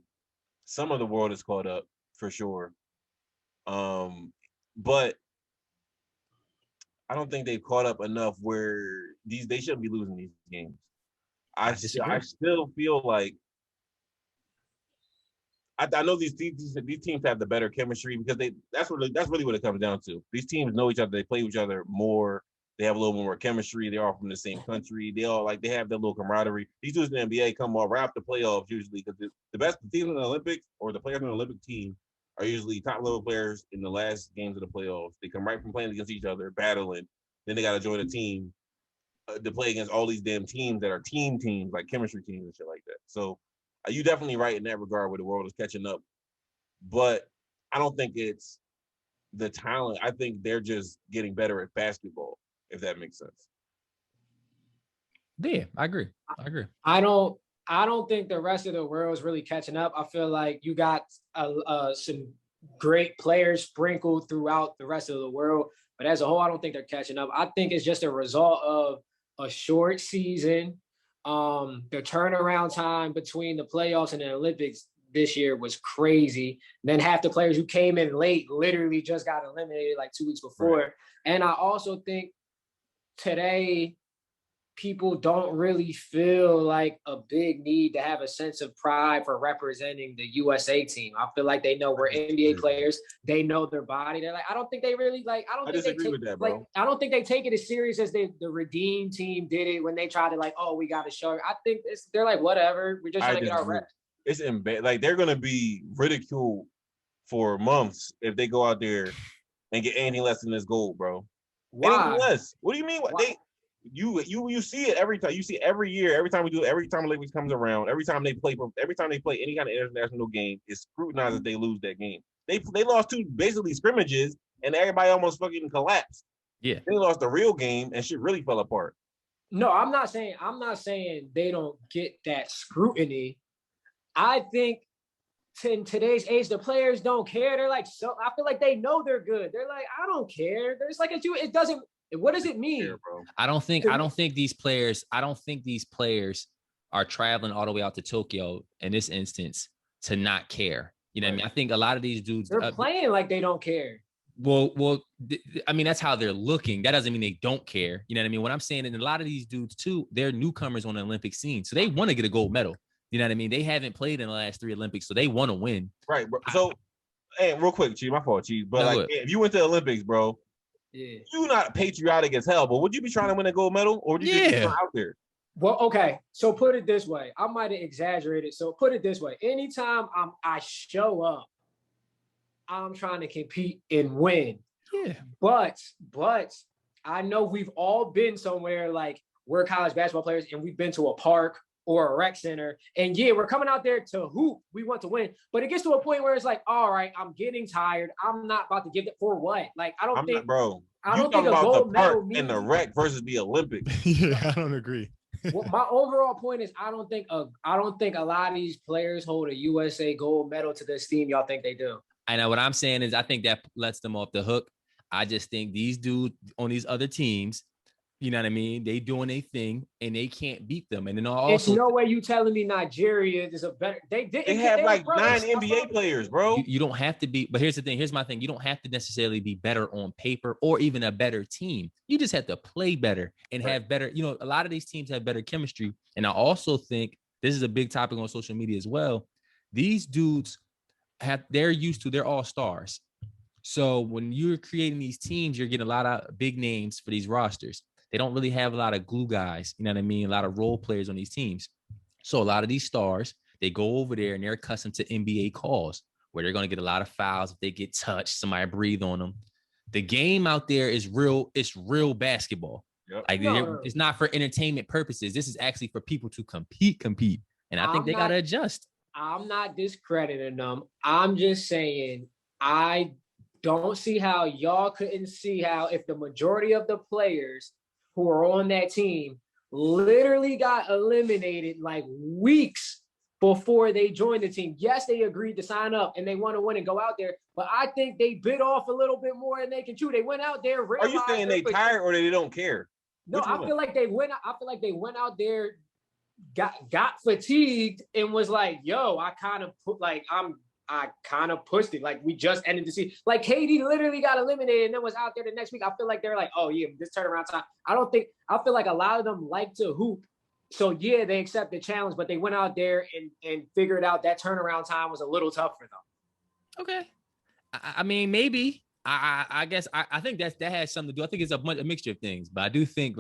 some of the world is caught up for sure. But I don't think they've caught up enough where they shouldn't be losing these games. I still feel like I know these teams have the better chemistry because that's really what it comes down to. These teams know each other, they play with each other more, they have a little more chemistry, they're all from the same country, they have that little camaraderie. These dudes in the NBA come off right after playoffs usually because the best teams in the Olympics or the players in the Olympic team are usually top level players in the last games of the playoffs. They come right from playing against each other, battling, then they got to join a team to play against all these damn teams that are teams, like chemistry teams and shit like that. So you definitely right in that regard where the world is catching up. But I don't think it's the talent. I think they're just getting better at basketball, if that makes sense. Yeah, I agree. I don't think the rest of the world is really catching up. I feel like you got some great players sprinkled throughout the rest of the world, but as a whole, I don't think they're catching up. I think it's just a result of a short season. The turnaround time between the playoffs and the Olympics this year was crazy. And then half the players who came in late literally just got eliminated like 2 weeks before. Right. And I also think today people don't really feel like a big need to have a sense of pride for representing the USA team. I feel like they know we're NBA players. They know their body. They're like, I don't think they really like, I disagree with that, bro. Like, I don't think they take it as serious as the Redeem team did it when they tried to like, oh, we got to show. I think they're like, whatever. We're just trying to get our reps. It's like they're going to be ridiculed for months if they go out there and get anything less than this gold, bro. Why? Anything less? What do you mean? Why? You see it every time. You see it every year. Every time Olympics comes around, every time they play any kind of international game, it's scrutinized that they lose that game. They lost 2 basically scrimmages, and everybody almost fucking collapsed. Yeah, they lost the real game, and shit really fell apart. No, I'm not saying they don't get that scrutiny. I think in today's age, the players don't care. They're like, so I feel like they know they're good. They're like, I don't care. There's like it doesn't. What does it mean? Yeah, bro. I don't think these players are traveling all the way out to Tokyo in this instance to not care. You know what I mean? I think a lot of these dudes they're playing like they don't care. Well, I mean, that's how they're looking. That doesn't mean they don't care. You know what I mean? What I'm saying, and a lot of these dudes too, they're newcomers on the Olympic scene. So they want to get a gold medal. You know what I mean? They haven't played in the last 3 Olympics, so they want to win. Right, bro. So, hey, real quick, Chief, my fault, Chief. But like, if you went to the Olympics, bro, you're not patriotic as hell, but would you be trying to win a gold medal, or would you just be out there? Well, okay. So put it this way. I might have exaggerated. So put it this way. Anytime I show up, I'm trying to compete and win. Yeah. But I know we've all been somewhere like we're college basketball players and we've been to a park or a rec center. And yeah, we're coming out there to hoop. We want to win. But it gets to a point where it's like, all right, I'm getting tired. I'm not about to give it for what? Like, I don't think a gold medal means in the rec versus the Olympics. Yeah, I don't agree. Well, my overall point is I don't think a lot of these players hold a USA gold medal to the esteem y'all think they do. I know what I'm saying is I think that lets them off the hook. I just think these dudes on these other teams, you know what I mean? They doing a thing and they can't beat them. And then also, it's no way you telling me Nigeria is a better. They have like 9 NBA players, bro. You don't have to be. But here's the thing. Here's my thing. You don't have to necessarily be better on paper or even a better team. You just have to play better and have better. You know, a lot of these teams have better chemistry. And I also think this is a big topic on social media as well. These dudes they're all stars. So when you're creating these teams, you're getting a lot of big names for these rosters. They don't really have a lot of glue guys, you know what I mean? A lot of role players on these teams. So a lot of these stars, they go over there and they're accustomed to NBA calls where they're going to get a lot of fouls. If they get touched, somebody breathe on them. The game out there is real. It's real basketball. Yep. Like it's not for entertainment purposes. This is actually for people to compete. And I think they gotta adjust. I'm not discrediting them. I'm just saying I don't see how y'all couldn't see how if the majority of the players who are on that team literally got eliminated like weeks before they joined the team. Yes, they agreed to sign up and they want to win and go out there, but I think they bit off a little bit more than they can chew. They went out there. Are you saying they tired or they don't care? No, I feel like they went. I feel like they went out there, got fatigued, and was like, "Yo, I kind of pushed it. Like we just ended the season. Like KD literally got eliminated and then was out there the next week. I feel like they're like, oh yeah, this turnaround time. I feel like a lot of them like to hoop. So yeah, they accept the challenge, but they went out there and figured out that turnaround time was a little tough for them. Okay. I mean, maybe. I guess I think that has something to do. I think it's a mixture of things, but I do think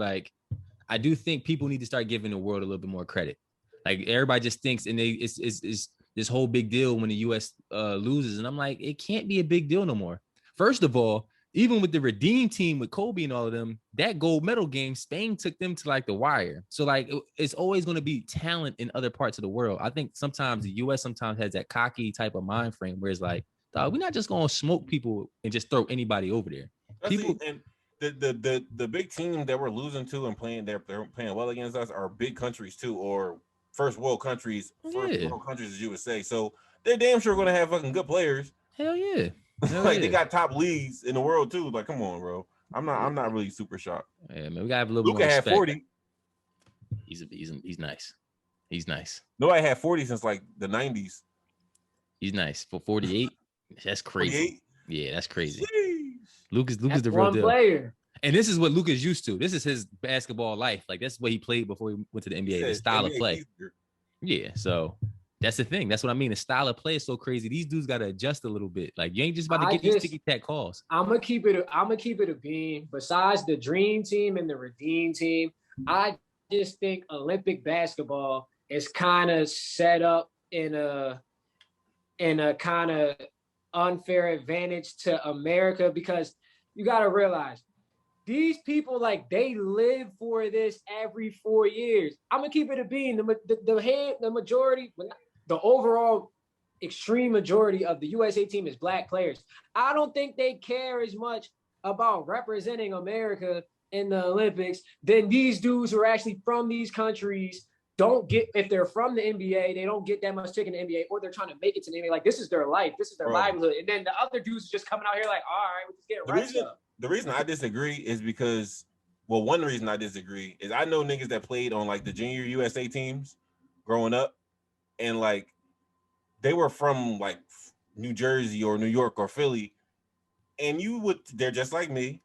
people need to start giving the world a little bit more credit. Like everybody just thinks, and it's this whole big deal when the U.S. Loses, and I'm like, it can't be a big deal no more. First of all, even with the Redeem team with Kobe and all of them, that gold medal game, Spain took them to like the wire. So like, it's always going to be talent in other parts of the world. I think sometimes the U.S. sometimes has that cocky type of mind frame where it's like, we're not just going to smoke people and just throw anybody over there. People and the big team that we're losing to and they're playing well against us are big countries too, or first world countries, as you would say. So they're damn sure going to have fucking good players. Hell yeah. They got top leagues in the world too. Like, come on, bro. I'm not really super shocked. Yeah, man, we gotta have a little Luka more respect. had 40. He's nice. He's nice. Nobody had 40 since like the 90s. He's nice. For 48, that's crazy. 48? Yeah, that's crazy. Luka's the real deal. Player. And this is what Luka's used to. This is his basketball life. Like that's what he played before he went to the NBA. The style of play. Yeah, so that's the thing. That's what I mean. The style of play is so crazy. These dudes got to adjust a little bit. Like you ain't just about to get these ticky-tack calls. I'm gonna keep it a beam. Besides the Dream Team and the Redeem Team, I just think Olympic basketball is kind of set up in a kind of unfair advantage to America because you got to realize these people, like, they live for this every 4 years. I'm going to keep it a beam. The majority, the overall extreme majority of the USA team is Black players. I don't think they care as much about representing America in the Olympics than these dudes who are actually from these countries don't get. If they're from the NBA, they don't get that much ticket in the NBA, or they're trying to make it to the NBA. Like, this is their life. This is their livelihood. And then the other dudes are just coming out here like, all right, we're just getting right up. The reason I disagree is because, well, one reason I disagree is I know niggas that played on like the junior USA teams growing up, and like they were from like New Jersey or New York or Philly, and they're just like me,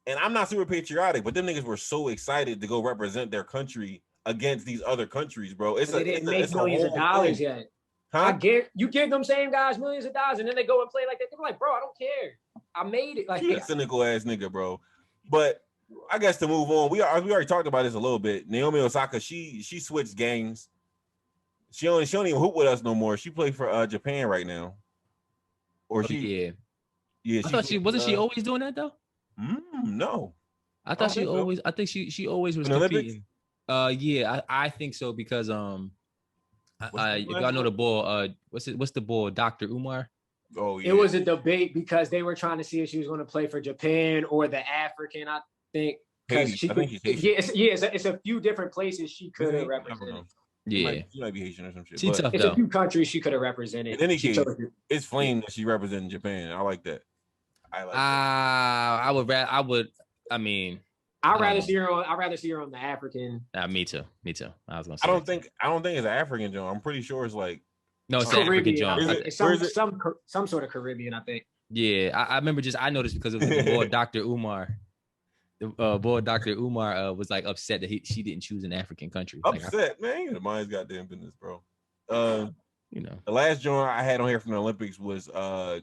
and I'm not super patriotic, but them niggas were so excited to go represent their country against these other countries, bro. They didn't make millions of dollars yet. Huh? You give them same guys millions of dollars, and then they go and play like that. They're like, bro, I don't care. I made it. Like, you a cynical ass nigga, bro. But I guess to move on, we already talked about this a little bit. Naomi Osaka, she switched gangs. She don't even hoop with us no more. She played for Japan right now. Or yeah. I thought she always doing that though. No. I thought she always. I think she always was competing. Yeah, I think so because if y'all know the ball, what's the ball? Dr. Umar. Oh yeah. It was a debate because they were trying to see if she was going to play for Japan or the African. I think because it's a few different places she could have represented. Yeah, she might be Haitian or some shit. She's tough it's though. A few countries she could have represented. In any case, it's flame that she represented Japan. I like that. I would. I mean, I'd rather see her on the African. Me too. I was gonna say. I don't think it's an African John. I'm pretty sure it's like it's African John. It's some sort of Caribbean, I think. Yeah, I remember. I noticed because it was the boy Dr. Umar. The boy Dr. Umar was like upset that she didn't choose an African country. Upset, man. Mine's goddamn business, bro. The last joint I had on here from the Olympics was y'all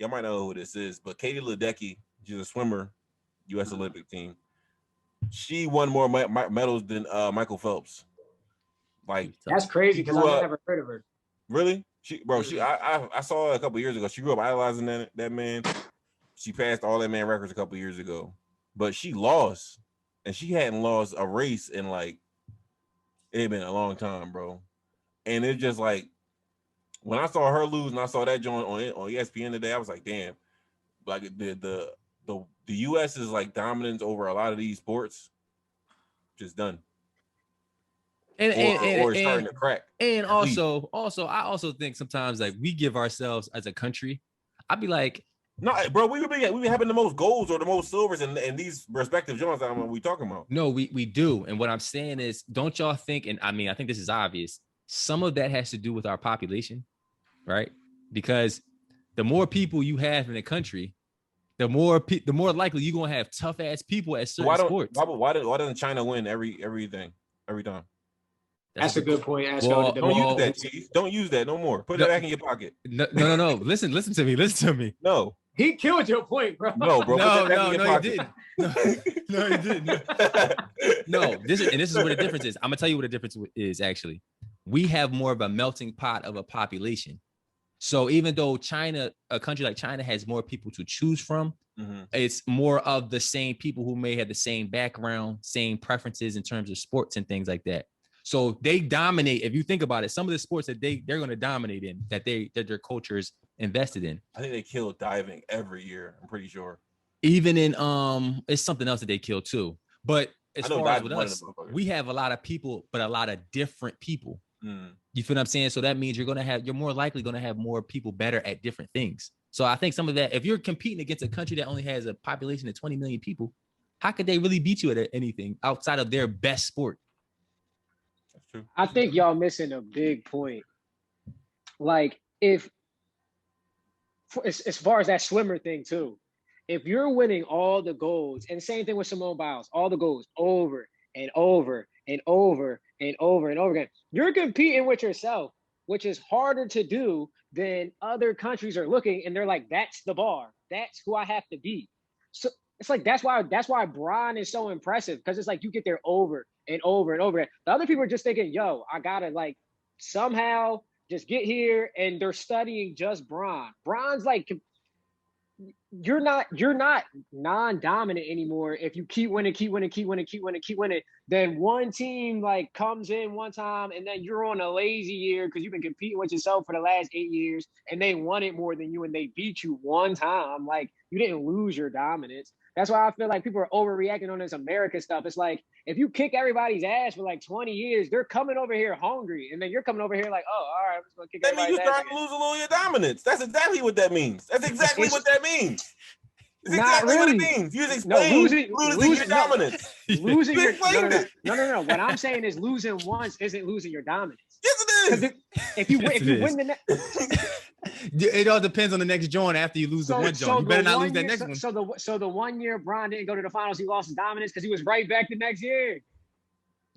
might know who this is, but Katie Ledecky, she's a swimmer, U.S. Olympic team. She won more medals than Michael Phelps. Like, that's crazy because I've never heard of her. Really? I saw her a couple years ago. She grew up idolizing that man. She passed all that man records a couple years ago, but she lost and she hadn't lost a race in like it had been a long time, bro. And it's just like when I saw her lose and I saw that joint on ESPN today, I was like, damn, like the US is like dominance over a lot of these sports, just done. And or it's starting to crack. And also, I also think sometimes like we give ourselves as a country. I'd be like, no, bro, we be having the most golds or the most silvers in these respective joints. I mean, we talking about. No, we do. And what I'm saying is, don't y'all think? And I mean, I think this is obvious. Some of that has to do with our population, right? Because the more people you have in a country, the more likely you're gonna have tough ass people at certain sports. Why doesn't China win everything every time? That's a good point. Don't use that, Chief. Don't use that no more. Put it back in your pocket. No. Listen to me. Listen to me. No. He killed your point, bro. No, bro. No, he didn't. No, he didn't. No, this is where the difference is. I'm gonna tell you what the difference is. Actually, we have more of a melting pot of a population. So even though China, a country like China, has more people to choose from, it's more of the same people who may have the same background, same preferences in terms of sports and things like that. So they dominate. If you think about it, some of the sports that they're going to dominate in, that their culture is invested in. I think they kill diving every year. I'm pretty sure. Even in it's something else that they kill too. But as far as with us, we have a lot of people, but a lot of different people. You feel what I'm saying? So that means you're more likely going to have more people better at different things. So I think some of that, if you're competing against a country that only has a population of 20 million people, how could they really beat you at anything outside of their best sport? That's true. I think y'all missing a big point. Like as far as that swimmer thing too, if you're winning all the golds, and same thing with Simone Biles, all the golds over and over and over and over and over again, you're competing with yourself, which is harder to do than other countries are looking and they're like, that's the bar. That's who I have to beat. So it's like, that's why Bron is so impressive, because it's like you get there over and over and over again. The other people are just thinking, yo, I gotta like somehow just get here, and they're studying just Bron. Bron's like, you're not non-dominant anymore if you keep winning. Then one team like comes in one time, and then you're on a lazy year because you've been competing with yourself for the last 8 years, and they won it more than you, and they beat you one time. Like, you didn't lose your dominance. That's why I feel like people are overreacting on this America stuff. It's like, if you kick everybody's ass for like 20 years, they're coming over here hungry, and then you're coming over here like, oh, all right, I'm just gonna kick everybody's ass. That means you're trying to lose a little of your dominance. That's exactly what that means. That's exactly what that means. It's exactly what it means. You just explained losing your dominance. Losing your no. What I'm saying is losing once isn't losing your dominance. Yes, it is. If you win the next, it all depends on the next joint. After you lose the one joint, you better not lose that next one. So the 1 year Bron didn't go to the finals, he lost his dominance because he was right back the next year.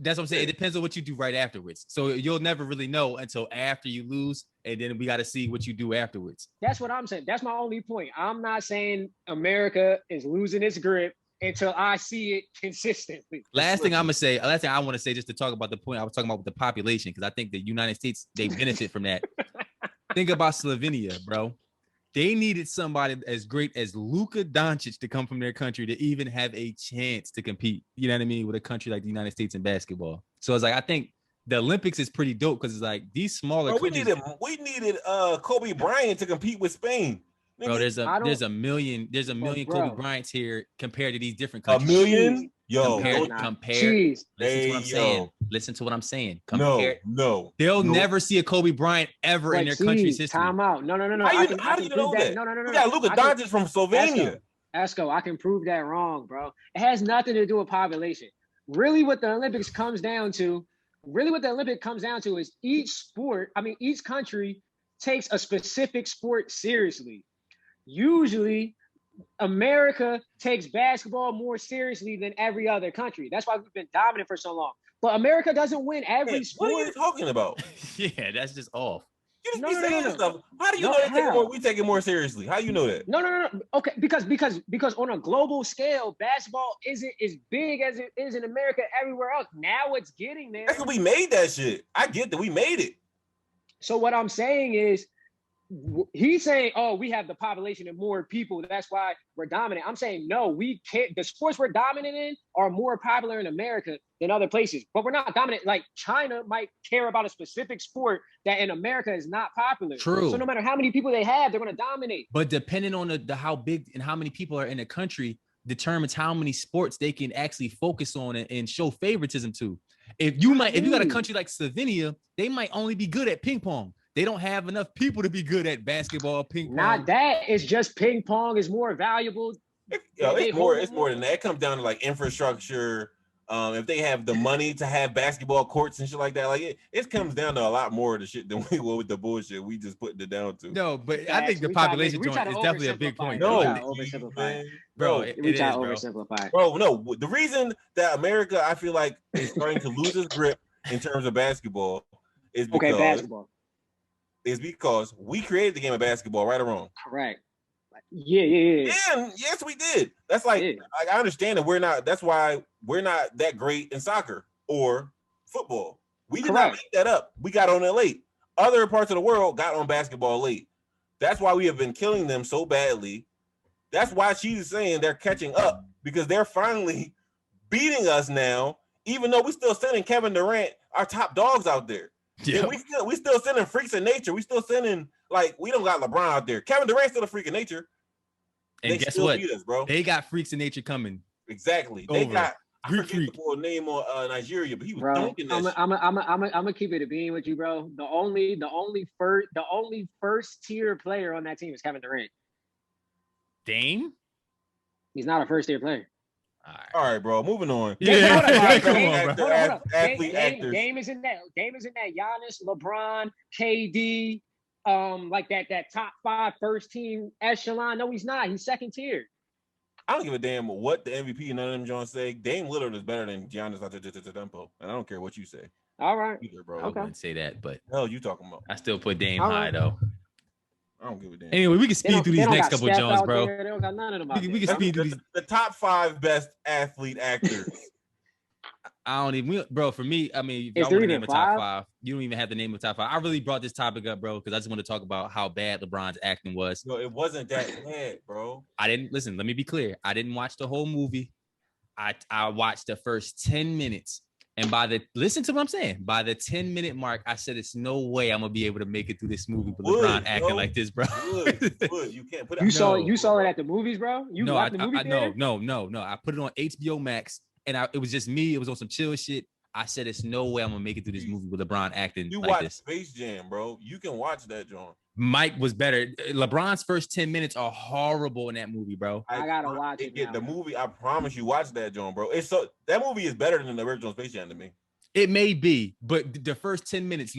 That's what I'm saying. It depends on what you do right afterwards. So you'll never really know until after you lose, and then we got to see what you do afterwards. That's what I'm saying. That's my only point. I'm not saying America is losing its grip until I see it consistently. Last thing I want to say, just to talk about the point I was talking about with the population, because I think the United States, they benefit from that. Think about Slovenia, bro. They needed somebody as great as Luka Doncic to come from their country to even have a chance to compete. You know what I mean? With a country like the United States in basketball. So it's like, I think the Olympics is pretty dope because it's like these smaller countries. We needed Kobe Bryant to compete with Spain. Bro, there's a million Kobe Bryants here compared to these different countries. A million? Compare. Listen to what I'm saying. No. They'll never see a Kobe Bryant ever in their country's history. Time out. No. How do you know that? No. You got Luka Doncic from Slovenia. Esco, I can prove that wrong, bro. It has nothing to do with population. Really, what the Olympics comes down to is each country takes a specific sport seriously. Usually, America takes basketball more seriously than every other country. That's why we've been dominant for so long. But America doesn't win every sport. What are you talking about? Yeah, that's just off. You just be saying stuff. How do you know we take it more seriously? How do you know that? No. Okay, because on a global scale, basketball isn't as big as it is in America everywhere else. Now it's getting there. That's what we made that shit. I get that we made it. So what I'm saying is, he's saying, oh, we have the population and more people. That's why we're dominant. I'm saying, no, we can't. The sports we're dominant in are more popular in America than other places, but we're not dominant. Like China might care about a specific sport that in America is not popular. True. So no matter how many people they have, they're going to dominate. But depending on the how big and how many people are in the country determines how many sports they can actually focus on and show favoritism to. If you got a country like Slovenia, they might only be good at ping pong. They don't have enough people to be good at basketball, ping pong. Not that. It's just ping pong is more valuable. It's more than that. It comes down to like infrastructure. If they have the money to have basketball courts and shit like that, like it comes down to a lot more of the shit than we will with the bullshit we just putting it down to. No, but I think the population joint is definitely a big point. No, bro, we try to oversimplify it. Bro, no. The reason that America, I feel like, is starting to lose its grip in terms of basketball is because we created the game of basketball, right or wrong? Correct. Yeah. And yes, we did. That's like I understand that that's why we're not that great in soccer or football. We did not make that up. We got on it late. Other parts of the world got on basketball late. That's why we have been killing them so badly. That's why she's saying they're catching up, because they're finally beating us now, even though we still sending Kevin Durant, our top dogs, out there. Yeah, we still sending freaks of nature. We still sending, like, we don't got LeBron out there. Kevin Durant's still a freak of nature. And guess what? Us, bro. They got freaks of nature coming. Exactly. They got Greek freak. The name on Nigeria, but he was dunking that shit. I'm gonna keep it a bean with you, bro. The only first tier player on that team is Kevin Durant. Dame? He's not a first tier player. All right, bro. Moving on. Yeah, come on, bro. Actors. Dame is in that. Giannis, LeBron, KD, like that top 5 first team echelon. No, he's not. He's second tier. I don't give a damn what the MVP and none of them Johns say. Dame Lillard is better than Giannis Antetokounmpo, and I don't care what you say. All right, either, bro. I wouldn't say that, but hell, you talking about? I still put Dame high though. I don't give a damn. Anyway, we can speed through these next couple of Johns, bro. They don't got none of them. We can speed through these. The top 5 best athlete actors. I don't even, bro. For me, I mean, if y'all want to name a top 5, you don't even have to name a top 5. I really brought this topic up, bro, because I just want to talk about how bad LeBron's acting was. No, it wasn't that bad, bro. I didn't listen. Let me be clear. I didn't watch the whole movie. I watched the first 10 minutes. And listen to what I'm saying. By the 10-minute mark, I said, it's no way I'm gonna be able to make it through this movie with LeBron acting like this, bro. You can't put it. You saw it at the movies, bro. No. I put it on HBO Max, and it was just me. It was on some chill shit. I said, it's no way I'm gonna make it through this movie with LeBron acting you like watch this. Space Jam, bro. You can watch that, John. Mike was better. LeBron's first 10 minutes are horrible in that movie, bro. I gotta watch it. The movie, I promise you, watch that, John, bro. That movie is better than the original Space Jam to me. It may be, but the first 10 minutes,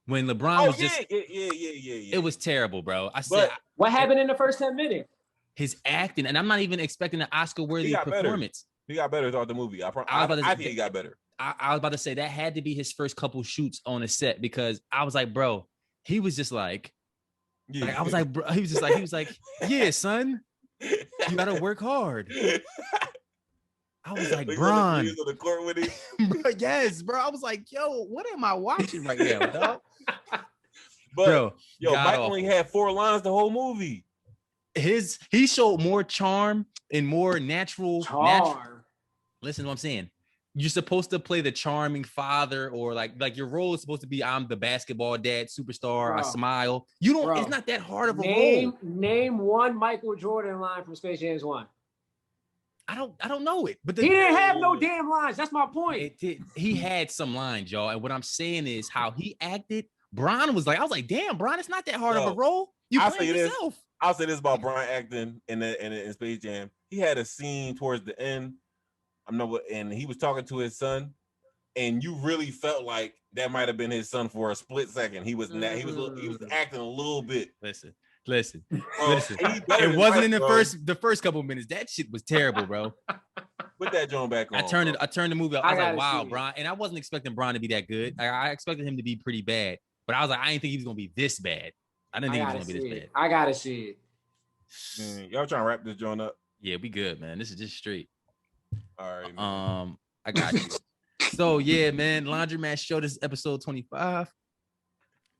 when LeBron was just, it was terrible, bro. I said, what happened in the first 10 minutes? His acting, and I'm not even expecting an Oscar-worthy performance. He got better throughout the movie. I think he got better. I was about to say that had to be his first couple shoots on a set, because I was like, bro, he was just like, I was like, bro, he was like, yeah, son, you gotta work hard. I was like, Bron. On the court with him. Bro, yes, bro. I was like, yo, what am I watching right now, dog? But bro, Mike only had 4 lines the whole movie. He showed more charm and more natural. Listen to what I'm saying. You're supposed to play the charming father, or like your role is supposed to be, I'm the basketball dad, superstar. Bro. I smile. You don't. Bro. It's not that hard of a role. Name one Michael Jordan line from Space Jam 1. I don't know it, but he didn't have no damn lines. That's my point. He had some lines, y'all. And what I'm saying is how he acted. Bron was like, I was like, damn, Bron, it's not that hard of a role. I'll say yourself. I'll say this about Bron acting in Space Jam. He had a scene towards the end. And he was talking to his son, and you really felt like that might have been his son for a split second. He was acting a little bit. Listen. It wasn't in the first couple of minutes. That shit was terrible, bro. Put that joint back on. I turned the movie up. I was like, wow, Bron. And I wasn't expecting Bron to be that good. I expected him to be pretty bad, but I was like, I didn't think he was gonna be this bad. I didn't think he was gonna be this bad. I gotta see it. Y'all trying to wrap this joint up? Yeah, we good, man. This is just straight. All right. Man. I got you. So yeah, man. Laundromat Show. This is episode 25.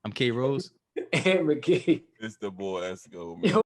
I'm K Rose. and McGee. It's the boy Esco, man. Yo,